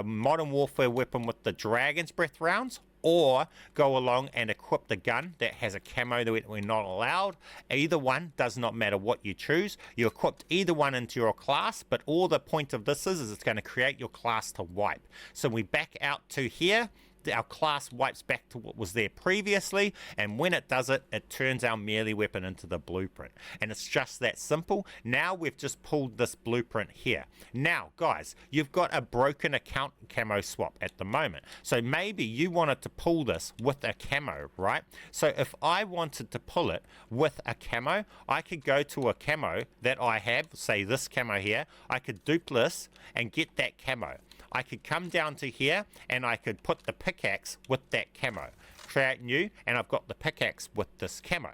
Modern Warfare weapon with the Dragon's Breath rounds, or go along and equip the gun that has a camo that we're not allowed. Either one, does not matter what you choose. You equipped either one into your class, but all the point of this is it's going to create your class to wipe. So we back out to here. Our class wipes back to what was there previously, and when it does it, it turns our melee weapon into the blueprint. And it's just that simple. Now we've just pulled this blueprint here. Now guys, you've got a broken account camo swap at the moment, so maybe you wanted to pull this with a camo, right? So if I wanted to pull it with a camo, I could go to a camo that I have, say this camo here. I could dupe this and get that camo. I could come down to here and I could put the pickaxe with that camo. Create new, and I've got the pickaxe with this camo.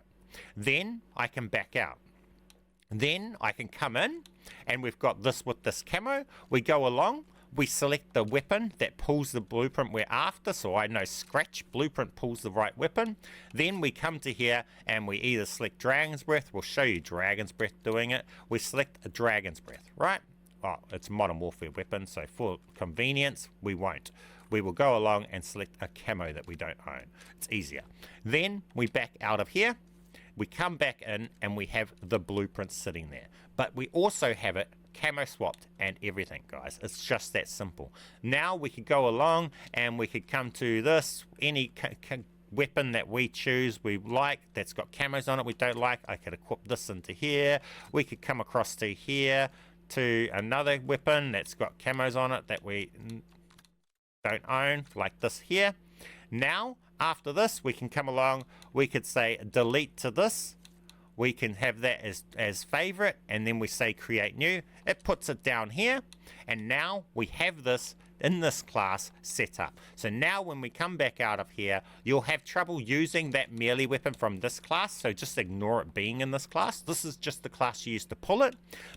Then I can back out. Then I can come in and we've got this with this camo. We go along, we select the weapon that pulls the blueprint we're after. So I know Scratch blueprint pulls the right weapon. Then we come to here and we either select Dragon's Breath. We'll show you Dragon's Breath doing it. We select a Dragon's Breath, right? Oh, it's a Modern Warfare weapon, so for convenience, we won't. We will go along and select a camo that we don't own. It's easier. Then we back out of here. We come back in and we have the blueprint sitting there. But we also have it camo swapped and everything, guys. It's just that simple. Now we could go along and we could come to this, any weapon that we choose we like that's got camos on it we don't like. I could equip this into here. We could come across to here to another weapon that's got camos on it that we don't own, like this here. Now after this we can come along, we could say delete to this, we can have that as favorite, and then we say create new. It puts it down here, and now we have this in this class set up. So now when we come back out of here, you'll have trouble using that melee weapon from this class, so just ignore it being in this class. This is just the class you use to pull it,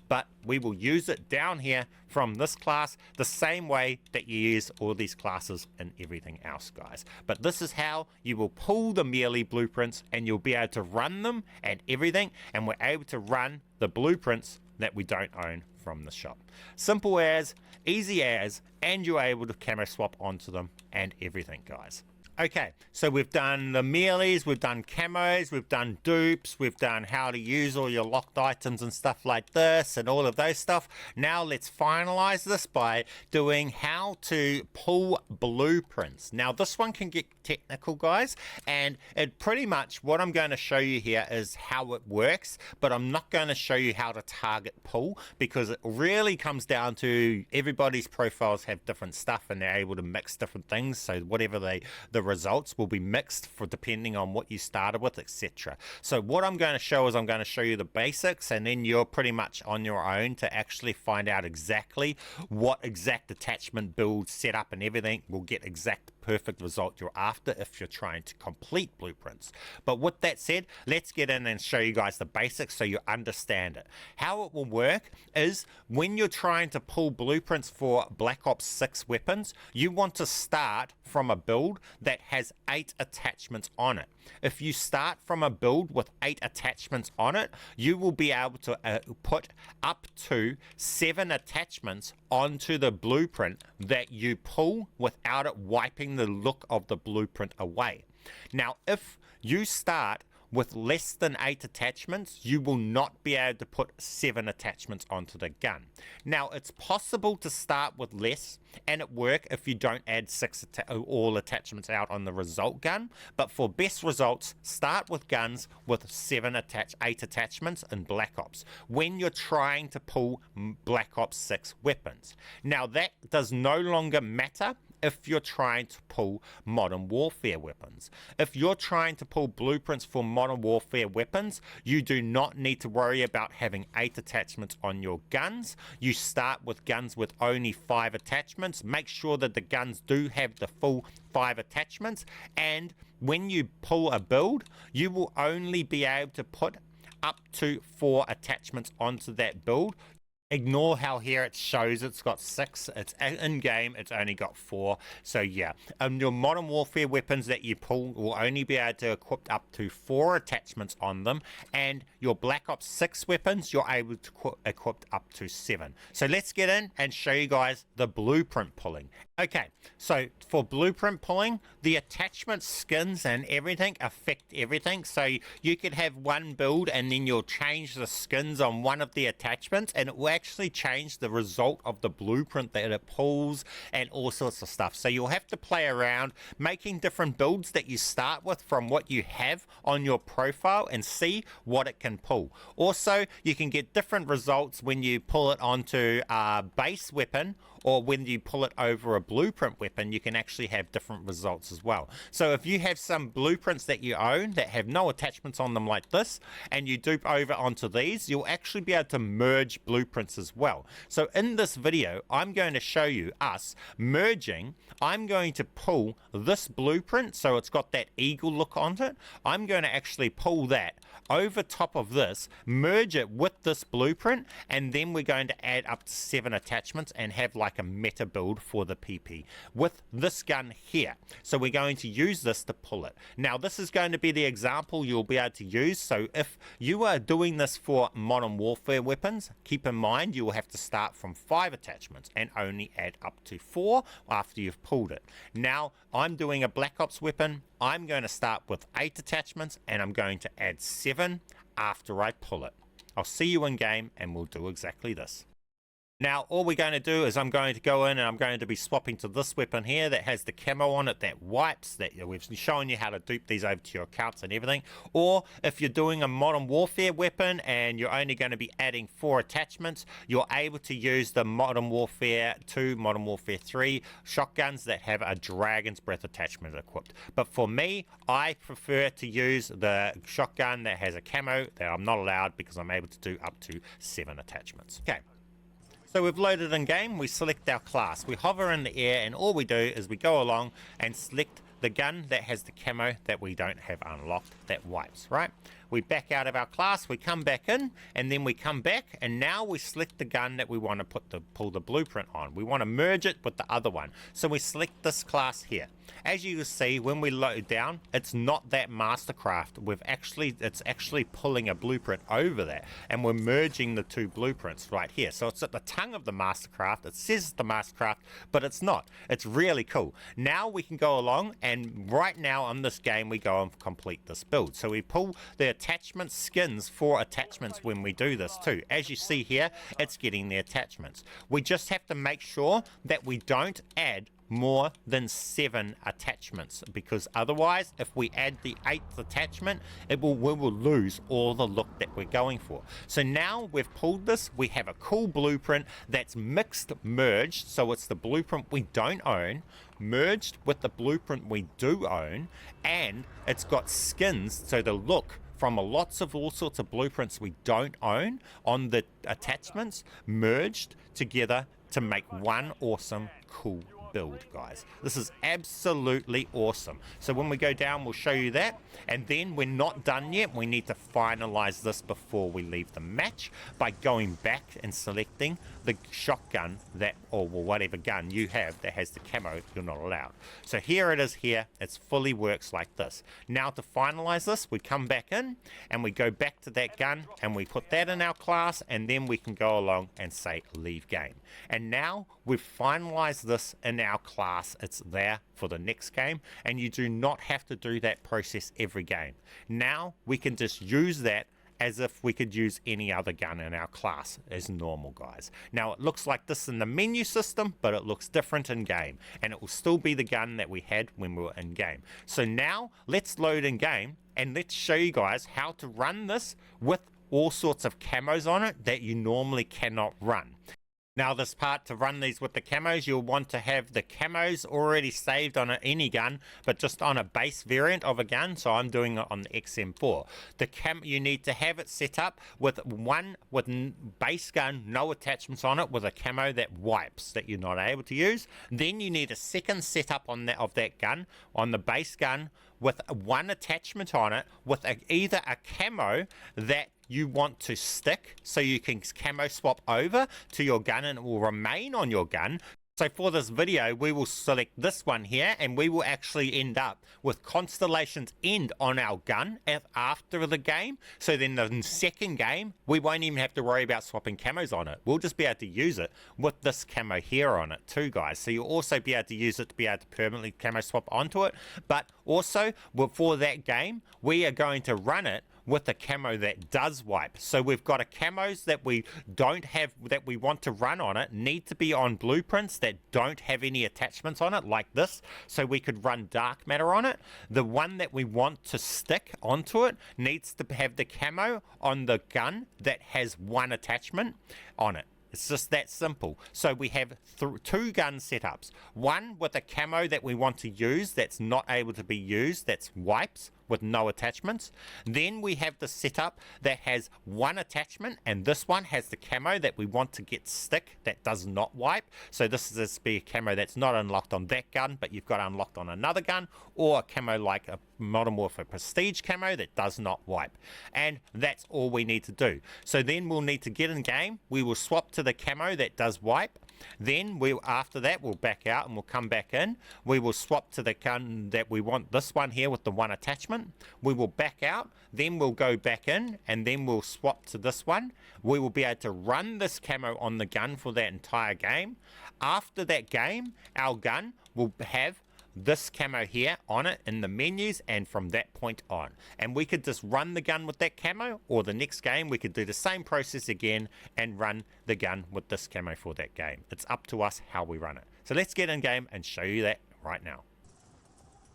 but we will use it down here from this class the same way that you use all these classes and everything else, guys. But this is how you will pull the melee blueprints, and you'll be able to run them and everything, and we're able to run the blueprints that we don't own from the shop. Simple as, easy as, and you're able to camo swap onto them and everything, guys. Okay, so we've done the melees, we've done camos, we've done dupes, we've done how to use all your locked items and stuff like this and all of those stuff. Now let's finalize this by doing how to pull blueprints. Now this one can get technical, guys, and it pretty much, what I'm going to show you here is how it works, but I'm not going to show you how to target pull, because it really comes down to everybody's profiles have different stuff and they're able to mix different things, so whatever the results will be mixed for depending on what you started with, etc. So what I'm going to show is I'm going to show you the basics, and then you're pretty much on your own to actually find out exactly what exact attachment build setup and everything will get exact perfect result you're after if you're trying to complete blueprints. But with that said, let's get in and show you guys the basics so you understand it. How it will work is when you're trying to pull blueprints for Black Ops 6 weapons, you want to start from a build that has 8 attachments on it. If you start from a build with 8 attachments on it, you will be able to put up to 7 attachments onto the blueprint that you pull without it wiping the look of the blueprint away. Now, if you start with less than 8 attachments, you will not be able to put 7 attachments onto the gun. Now, it's possible to start with less and it work if you don't add all attachments out on the result gun, but for best results, start with guns with 8 attachments in Black Ops when you're trying to pull Black Ops 6 weapons. Now, that does no longer matter if you're trying to pull Modern Warfare weapons. If you're trying to pull blueprints for Modern Warfare weapons, you do not need to worry about having 8 attachments on your guns. You start with guns with only 5 attachments. Make sure that the guns do have the full 5 attachments, and when you pull a build, you will only be able to put up to 4 attachments onto that build. Ignore how here it shows it's got 6. It's in game, it's only got 4. So yeah, your Modern Warfare weapons that you pull will only be able to equip up to 4 attachments on them, and your Black Ops 6 weapons you're able to equip up to 7. So let's get in and show you guys the blueprint pulling. Okay, so for blueprint pulling, the attachment skins and everything affect everything. So you could have one build and then you'll change the skins on one of the attachments and it will actually change the result of the blueprint that it pulls and all sorts of stuff. So you'll have to play around making different builds that you start with from what you have on your profile and see what it can pull. Also, you can get different results when you pull it onto a base weapon, or when you pull it over a blueprint weapon, you can actually have different results as well. So if you have some blueprints that you own that have no attachments on them like this, and you dupe over onto these, you'll actually be able to merge blueprints as well. So in this video, I'm going to show you us merging. I'm going to pull this blueprint, so it's got that eagle look on it. I'm going to actually pull that over top of this, merge it with this blueprint, and then we're going to add up to 7 attachments and have like a meta build for the PP with this gun here. So we're going to use this to pull it. Now this is going to be the example you'll be able to use. So if you are doing this for Modern Warfare weapons, keep in mind you will have to start from 5 attachments and only add up to 4 after you've pulled it. Now I'm doing a Black Ops weapon. I'm going to start with 8 attachments and I'm going to add 7 after I pull it. I'll see you in game and we'll do exactly this. Now, all we're going to do is I'm going to go in and I'm going to be swapping to this weapon here that has the camo on it that wipes, that we've shown you how to dupe these over to your accounts and everything. Or if you're doing a Modern Warfare weapon and you're only going to be adding 4 attachments, you're able to use the Modern Warfare 2, Modern Warfare 3 shotguns that have a Dragon's Breath attachment equipped. But for me, I prefer to use the shotgun that has a camo that I'm not allowed because I'm able to do up to 7 attachments. Okay. So we've loaded in game, we select our class, we hover in the air, and all we do is we go along and select the gun that has the camo that we don't have unlocked that wipes, right? We back out of our class, we come back in, and then we come back, and now we select the gun that we want to pull the blueprint on. We want to merge it with the other one. So we select this class here. As you can see, when we load down, it's not that Mastercraft. It's actually pulling a blueprint over that, and we're merging the 2 blueprints right here. So it's at the tongue of the Mastercraft. It says it's the Mastercraft, but it's not. It's really cool. Now we can go along, and right now on this game, we go and complete this build. So we pull the attachment skins for attachments when we do this too. As you see here, it's getting the attachments. We just have to make sure that we don't add more than 7 attachments, because otherwise if we add the 8th attachment we will lose all the look that we're going for. So now we've pulled this, we have a cool blueprint that's mixed merged, so it's the blueprint we don't own merged with the blueprint we do own, and it's got skins, so the look from all sorts of blueprints we don't own on the attachments merged together to make one awesome cool build, guys. This is absolutely awesome. So when we go down, we'll show you that. And then we're not done yet. We need to finalize this before we leave the match by going back and selecting the shotgun that, or whatever gun you have that has the camo you're not allowed. So here it is here. It fully works like this. Now to finalize this, we come back in and we go back to that gun and we put that in our class, and then we can go along and say leave game. And now we've finalized this in our class. It's there for the next game, and you do not have to do that process every game. Now we can just use that as if we could use any other gun in our class as normal, guys. Now it looks like this in the menu system, but it looks different in game, and it will still be the gun that we had when we were in game. So now let's load in game and let's show you guys how to run this with all sorts of camos on it that you normally cannot run. Now this part, to run these with the camos, you'll want to have the camos already saved on any gun, but just on a base variant of a gun. So I'm doing it on the XM4. You need to have it set up with base gun, no attachments on it, with a camo that wipes that you're not able to use. Then you need a second setup on that gun, on the base gun, with one attachment on it, with either a camo that you want to stick so you can camo swap over to your gun and it will remain on your gun. So for this video, we will select this one here, and we will actually end up with Constellation's End on our gun after the game. So then the second game, we won't even have to worry about swapping camos on it. We'll just be able to use it with this camo here on it too, guys. So you'll also be able to use it to be able to permanently camo swap onto it. But also, for that game, we are going to run it with a camo that does wipe. So we've got a camos that we don't have, that we want to run on it, need to be on blueprints that don't have any attachments on it, like this, so we could run dark matter on it. The one that we want to stick onto it needs to have the camo on the gun that has one attachment on it. It's just that simple. So we have two gun setups. One with a camo that we want to use that's not able to be used, that's wipes with no attachments. Then we have the setup that has one attachment, and this one has the camo that we want to get stick that does not wipe. So this is a camo that's not unlocked on that gun, but you've got unlocked on another gun, or a camo like a Modern Warfare Prestige camo that does not wipe. And that's all we need to do. So then we'll need to get in game. We will swap to the camo that does wipe. Then after that, we'll back out and we'll come back in. We will swap to the gun that we want, this one here with the one attachment. We will back out, then we'll go back in, and then we'll swap to this one. We will be able to run this camo on the gun for that entire game. After that game, our gun will have this camo here on it in the menus, and from that point on, and we could just run the gun with that camo, or the next game we could do the same process again and run the gun with this camo for that game. It's up to us how we run it. So let's get in game and show you that right now.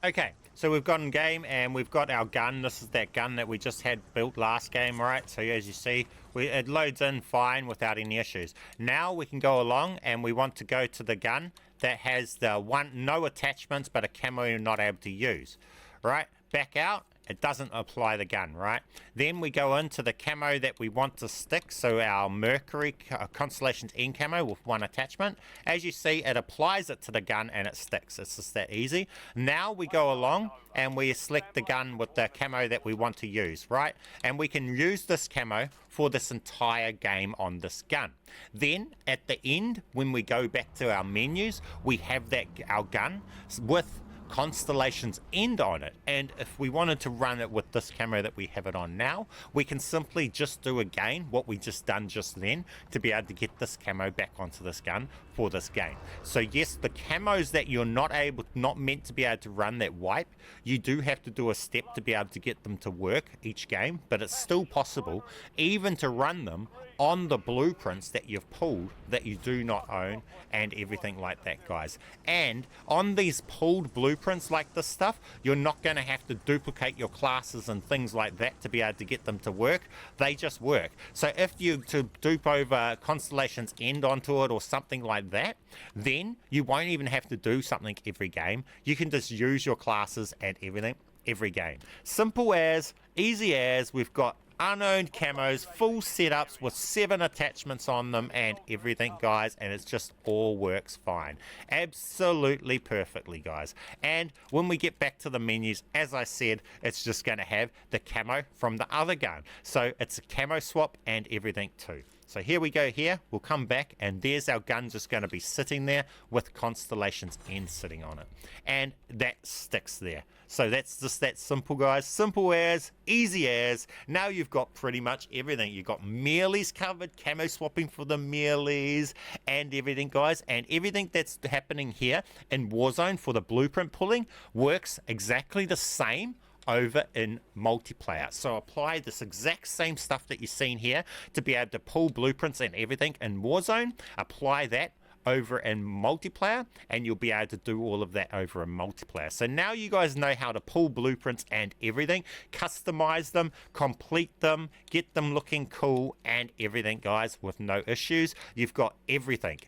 Okay, so we've got in game and we've got our gun. This is that gun that we just had built last game, right? So as you see, it loads in fine without any issues. Now we can go along and we want to go to the gun that has the no attachments but a camo you're not able to use, right? Back out. It doesn't apply the gun, right? Then we go into the camo that we want to stick, so our Mercury Constellation's End camo with one attachment. As you see, it applies it to the gun and it sticks. It's just that easy. Now we go along and we select the gun with the camo that we want to use, right? And we can use this camo for this entire game on this gun. Then at the end, when we go back to our menus, we have our gun with Constellation's End on it, and if we wanted to run it with this camo that we have it on now, we can simply just do again what we just done just then to be able to get this camo back onto this gun for this game. So yes, the camos that you're not meant to be able to run that wipe, you do have to do a step to be able to get them to work each game, but it's still possible even to run them on the blueprints that you've pulled that you do not own and everything like that, guys. And on these pulled blueprints like this stuff, you're not going to have to duplicate your classes and things like that to be able to get them to work. They just work. So if you to dupe over Constellation's End onto it or something like that, then you won't even have to do something every game. You can just use your classes and everything every game. Simple as, easy as. We've got unowned camos, full setups with 7 attachments on them and everything, guys, and it just all works fine. Absolutely perfectly, guys. And when we get back to the menus, as I said, it's just going to have the camo from the other gun. So it's a camo swap and everything too. So here we go here, we'll come back and there's our gun just going to be sitting there with Constellation's end sitting on it. And that sticks there. So that's just that simple, guys. Simple as, easy as. Now you've got pretty much everything. You've got mealies covered, camo swapping for the mealies and everything, guys. And everything that's happening here in Warzone for the blueprint pulling works exactly the same over in multiplayer. So apply this exact same stuff that you've seen here to be able to pull blueprints and everything in Warzone. Apply that over in multiplayer and you'll be able to do all of that over in multiplayer. So now you guys know how to pull blueprints and everything, customize them, complete them, get them looking cool and everything, guys, with no issues. You've got everything.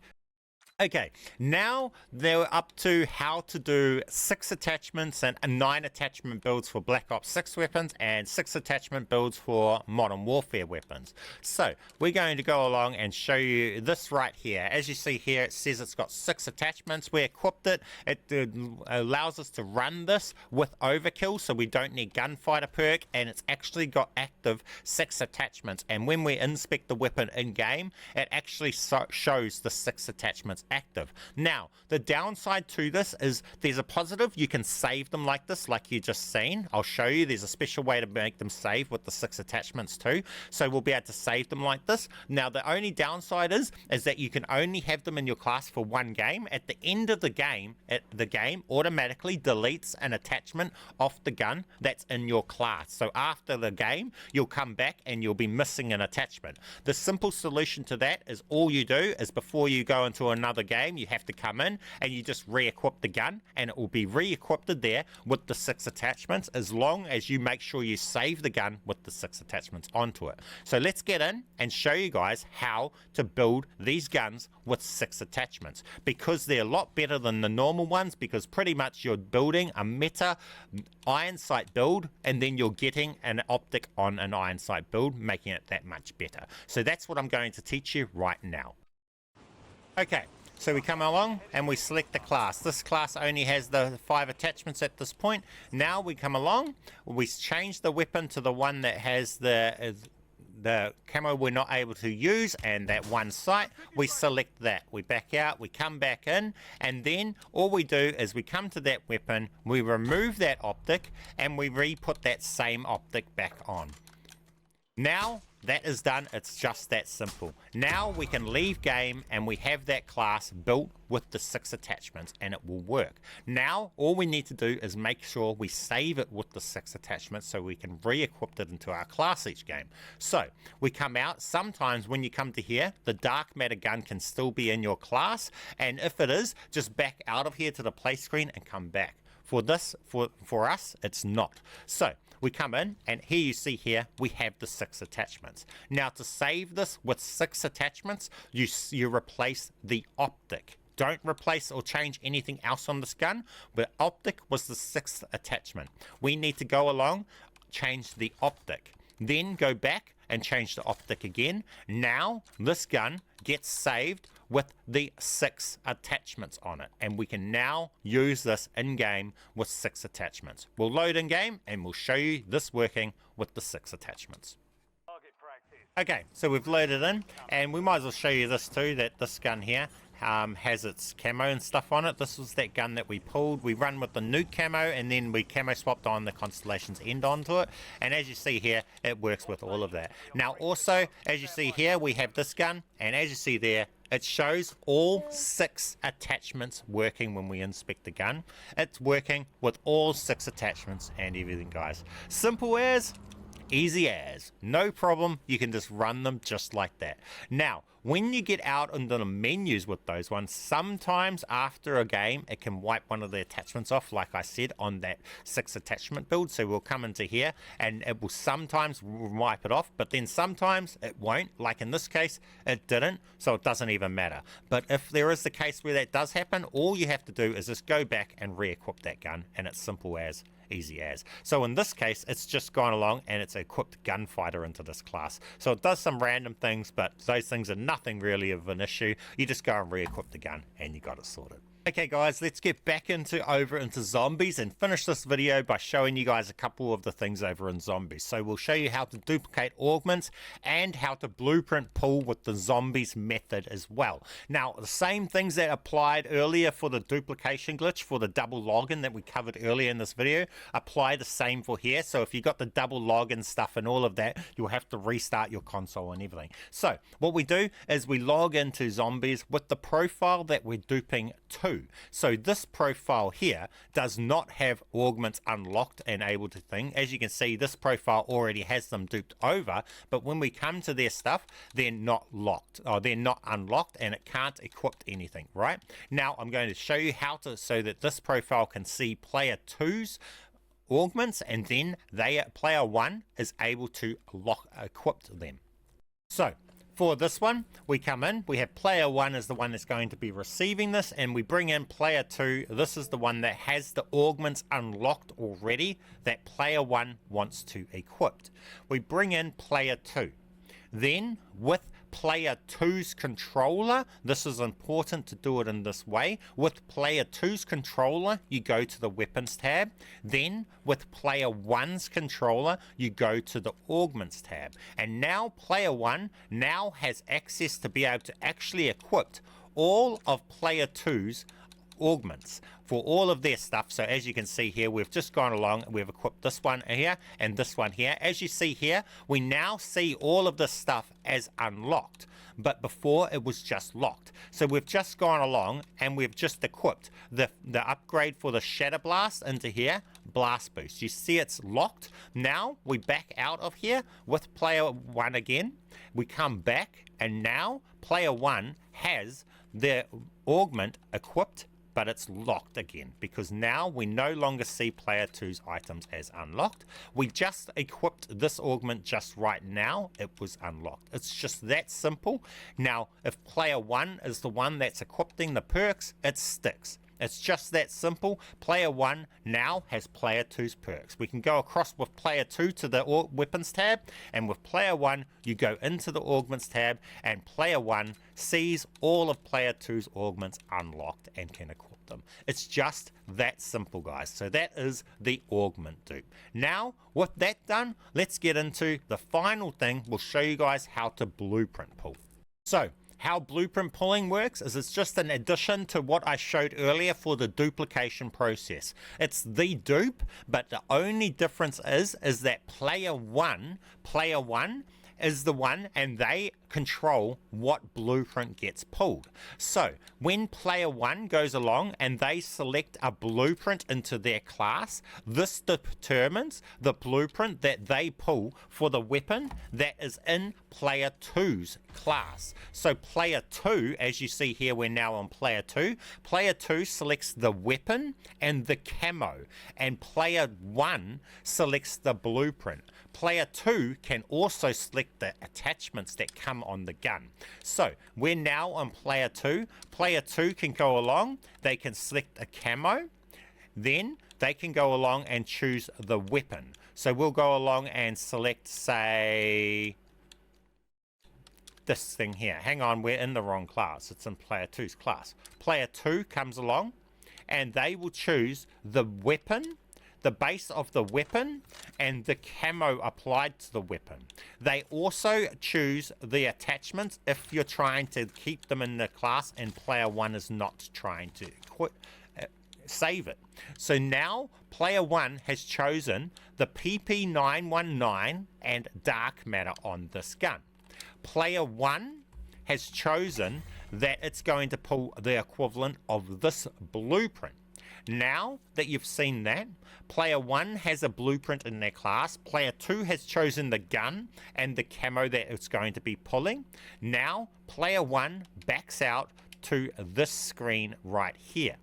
Okay, now they're up to how to do 6 attachments and 9 attachment builds for Black Ops 6 weapons and 6 attachment builds for Modern Warfare weapons. So we're going to go along and show you this right here. As you see here, it says it's got 6 attachments. We equipped it. It allows us to run this with overkill, so we don't need gunfighter perk, and it's actually got active 6 attachments. And when we inspect the weapon in game, it actually shows the 6 attachments active. Now, the downside to this is there's a positive. You can save them like this, like you just seen. I'll show you. There's a special way to make them save with the 6 attachments too. So we'll be able to save them like this. Now, the only downside is that you can only have them in your class for 1 game. At the end of the game, the game automatically deletes an attachment off the gun that's in your class. So after the game, you'll come back and you'll be missing an attachment. The simple solution to that is all you do is before you go into another game, you have to come in and you just re-equip the gun and it will be re-equipped there with the 6 attachments, as long as you make sure you save the gun with the 6 attachments onto it. So let's get in and show you guys how to build these guns with 6 attachments, because they're a lot better than the normal ones, because pretty much you're building a meta iron sight build and then you're getting an optic on an iron sight build, making it that much better. So that's what I'm going to teach you right now. Okay, so we come along and we select the class. This class only has the 5 attachments at this point. Now we come along, we change the weapon to the one that has the camo we're not able to use and that 1 sight. We select that. We back out, we come back in, and then all we do is we come to that weapon, we remove that optic, and we re-put that same optic back on. Now that is done. It's just that simple. Now we can leave game and we have that class built with the 6 attachments and it will work. Now all we need to do is make sure we save it with the 6 attachments so we can re-equip it into our class each game. So we come out. Sometimes when you come to here, the dark matter gun can still be in your class, and if it is, just back out of here to the play screen and come back. For this, for us, it's not. So we come in and here you see here we have the 6 attachments. Now to save this with 6 attachments, you replace the optic. Don't replace or change anything else on this gun. The optic was the 6th attachment. We need to go along, change the optic, then go back and change the optic again. Now this gun gets saved with the 6 attachments on it, and we can now use this in game with 6 attachments. We'll load in game and we'll show you this working with the 6 attachments. Okay, so we've loaded in, and we might as well show you this too, that this gun here has its camo and stuff on it. This was that gun that we pulled. We run with the nuke camo and then we camo swapped on the Constellation's end onto it, and as you see here, it works with all of that. Now also, as you see here, we have this gun, and as you see there, it shows all 6 attachments working when we inspect the gun. It's working with all 6 attachments and everything, guys. Simple as, easy as, no problem. You can just run them just like that. Now when you get out into the menus with those ones, sometimes after a game, it can wipe one of the attachments off, like I said, on that 6 attachment build. So we'll come into here and it will sometimes wipe it off, but then sometimes it won't. Like in this case, it didn't, so it doesn't even matter. But if there is the case where that does happen, all you have to do is just go back and re-equip that gun, and it's simple as easy as. So in this case, it's just gone along and it's equipped gunfighter into this class. So it does some random things, but those things are nothing really of an issue. You just go and re-equip the gun and you got it sorted. Okay guys, let's get back over into zombies and finish this video by showing you guys a couple of the things over in zombies. So we'll show you how to duplicate augments and how to blueprint pull with the zombies method as well. Now, the same things that applied earlier for the duplication glitch, for the double login that we covered earlier in this video, apply the same for here. So if you got the double login stuff and all of that, you'll have to restart your console and everything. So what we do is we log into zombies with the profile that we're duping to. So this profile here does not have augments unlocked and able to thing. As you can see, this profile already has them duped over, but when we come to their stuff, they're not locked, or they're not unlocked, and it can't equip anything, right? Now I'm going to show you how to, so that this profile can see player 2's augments, and then player 1 is able to equip them. So for this one, we come in, we have player 1 is the one that's going to be receiving this, and we bring in player 2. This is the one that has the augments unlocked already that player 1 wants to equip. We bring in player 2. Then with player 2's controller, this is important to do it in this way. With player 2's controller, you go to the weapons tab. Then with player 1's controller, you go to the augments tab. And now player 1 now has access to be able to actually equip all of player 2's augments for all of their stuff. So as you can see here, we've just gone along, we've equipped this one here and this one here. As you see here, we now see all of this stuff as unlocked, but before it was just locked. So we've just gone along and we've just equipped the upgrade for the Shatter Blast into here, Blast Boost. You see it's locked. Now we back out of here with player 1 again. We come back and now player 1 has their augment equipped, but it's locked again because now we no longer see player 2's items as unlocked. We just equipped this augment just right now. It was unlocked. It's just that simple. Now, if player 1 is the one that's equipping the perks, it sticks. It's just that simple. Player 1 now has player 2's perks. We can go across with player 2 to the weapons tab, and with player 1 you go into the augments tab, and player 1 sees all of player 2's augments unlocked and can equip them. It's just that simple, guys. So that is the augment dupe. Now with that done, let's get into the final thing. We'll show you guys how to blueprint pull. So how blueprint pulling works is it's just an addition to what I showed earlier for the duplication process. It's the dupe, but the only difference is that player one is the one, and they control what blueprint gets pulled. So when player 1 goes along and they select a blueprint into their class, this determines the blueprint that they pull for the weapon that is in player 2's class. So player 2, as you see here, we're now on player 2. Player 2 selects the weapon and the camo, and player 1 selects the blueprint. Player 2 can also select the attachments that come on the gun. So we're now on player 2. Player 2 can go along, they can select a camo, then they can go along and choose the weapon. So we'll go along and select, say, this thing here. Hang on, we're in the wrong class. It's in player 2's class. Player 2 comes along and they will choose the weapon, the base of the weapon, and the camo applied to the weapon. They also choose the attachments if you're trying to keep them in the class and player 1 is not trying to save it. So now player 1 has chosen the PP919 and dark matter on this gun. Player 1 has chosen that it's going to pull the equivalent of this blueprint. Now that you've seen that, player 1 has a blueprint in their class, player 2 has chosen the gun and the camo that it's going to be pulling. Now player 1 backs out to this screen right here.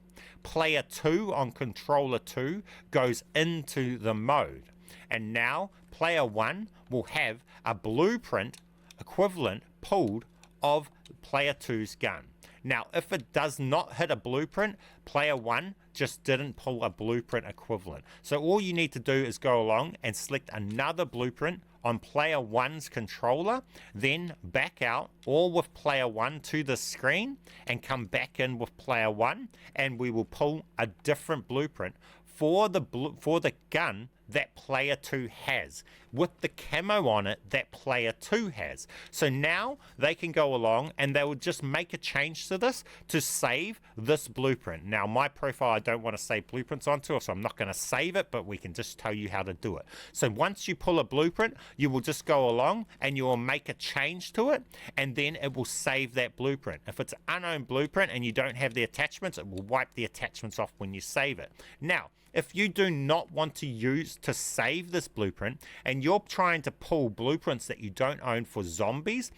Player 2 on controller 2 goes into the mode, and now player 1 will have a blueprint equivalent pulled of player 2's gun. Now, if it does not hit a blueprint, player 1 just didn't pull a blueprint equivalent. So all you need to do is go along and select another blueprint on player 1's controller, then back out all with player 1 to the screen and come back in with player 1, and we will pull a different blueprint for the gun that player 2 has, with the camo on it that player 2 has. So now they can go along and they will just make a change to this to save this blueprint. Now my profile I don't want to save blueprints onto, so I'm not going to save it, but we can just tell you how to do it. So once you pull a blueprint, you will just go along and you will make a change to it, and then it will save that blueprint. If it's an unowned blueprint and you don't have the attachments, it will wipe the attachments off when you save it. Now, if you do not want to save this blueprint and you're trying to pull blueprints that you don't own for zombies,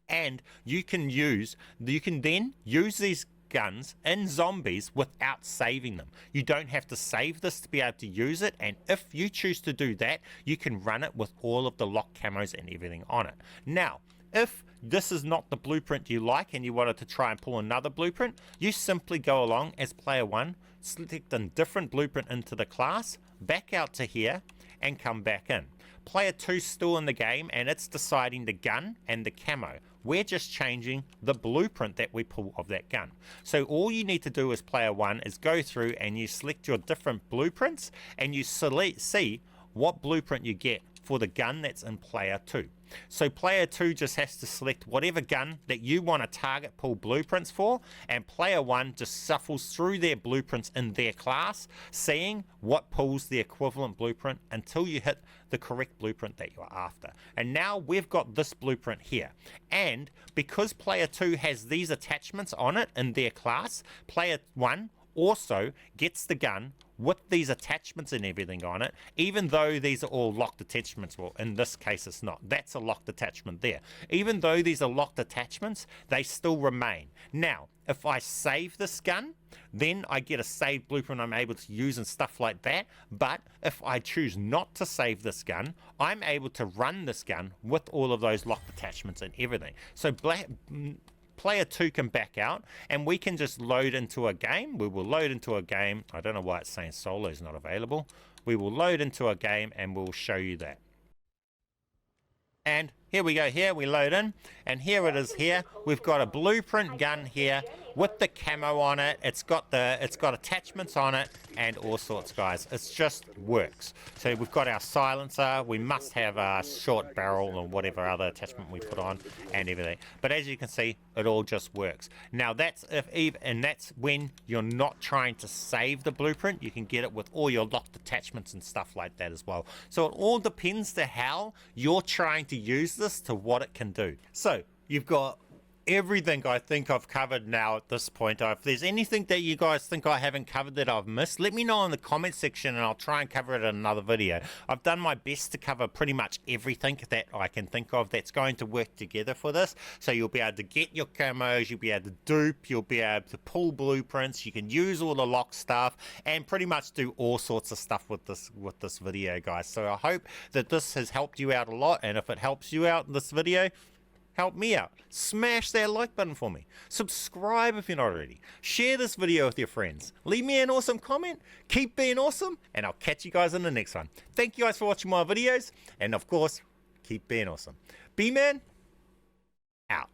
and you can then use these guns in zombies without saving them. You don't have to save this to be able to use it, and if you choose to do that, you can run it with all of the lock camos and everything on it. Now, if this is not the blueprint you like and you wanted to try and pull another blueprint, you simply go along as player 1, select a different blueprint into the class, back out to here and come back in. Player 2's still in the game and it's deciding the gun and the camo. We're just changing the blueprint that we pull of that gun. So all you need to do as player 1 is go through and you select your different blueprints and you see what blueprint you get for the gun that's in player 2. So player 2 just has to select whatever gun that you want to target pull blueprints for, and player 1 just shuffles through their blueprints in their class, seeing what pulls the equivalent blueprint until you hit the correct blueprint that you're after. And now we've got this blueprint here, and because player 2 has these attachments on it in their class, player 1 also gets the gun with these attachments and everything on it, even though these are all locked attachments. Well, in this case it's not. That's a locked attachment there. Even though these are locked attachments, they still remain. Now, if I save this gun, then I get a saved blueprint I'm able to use and stuff like that. But if I choose not to save this gun, I'm able to run this gun with all of those locked attachments and everything. So player 2 can back out and we can just load into a game. We will load into a game. I don't know why it's saying solo is not available. We will load into a game and we'll show you that. And here we go. Here we load in, and here it is. Here we've got a blueprint gun here with the camo on it. It's got attachments on it and all sorts, guys. It just works. So we've got our silencer. We must have a short barrel or whatever other attachment we put on and everything. But as you can see, it all just works. Now that's that's when you're not trying to save the blueprint. You can get it with all your locked attachments and stuff like that as well. So it all depends to how you're trying to use this to what it can do. So you've got everything I think I've covered now at this point. If there's anything that you guys think I haven't covered that I've missed, let me know in the comment section and I'll try and cover it in another video. I've done my best to cover pretty much everything that I can think of that's going to work together for this. So you'll be able to get your camos, you'll be able to dupe, you'll be able to pull blueprints, you can use all the lock stuff and pretty much do all sorts of stuff with this video, guys. So I hope that this has helped you out a lot, and if it helps you out in this video, help me out. Smash that like button for me. Subscribe if you're not already. Share this video with your friends. Leave me an awesome comment. Keep being awesome, and I'll catch you guys in the next one. Thank you guys for watching my videos, and of course, keep being awesome. BMAN, out.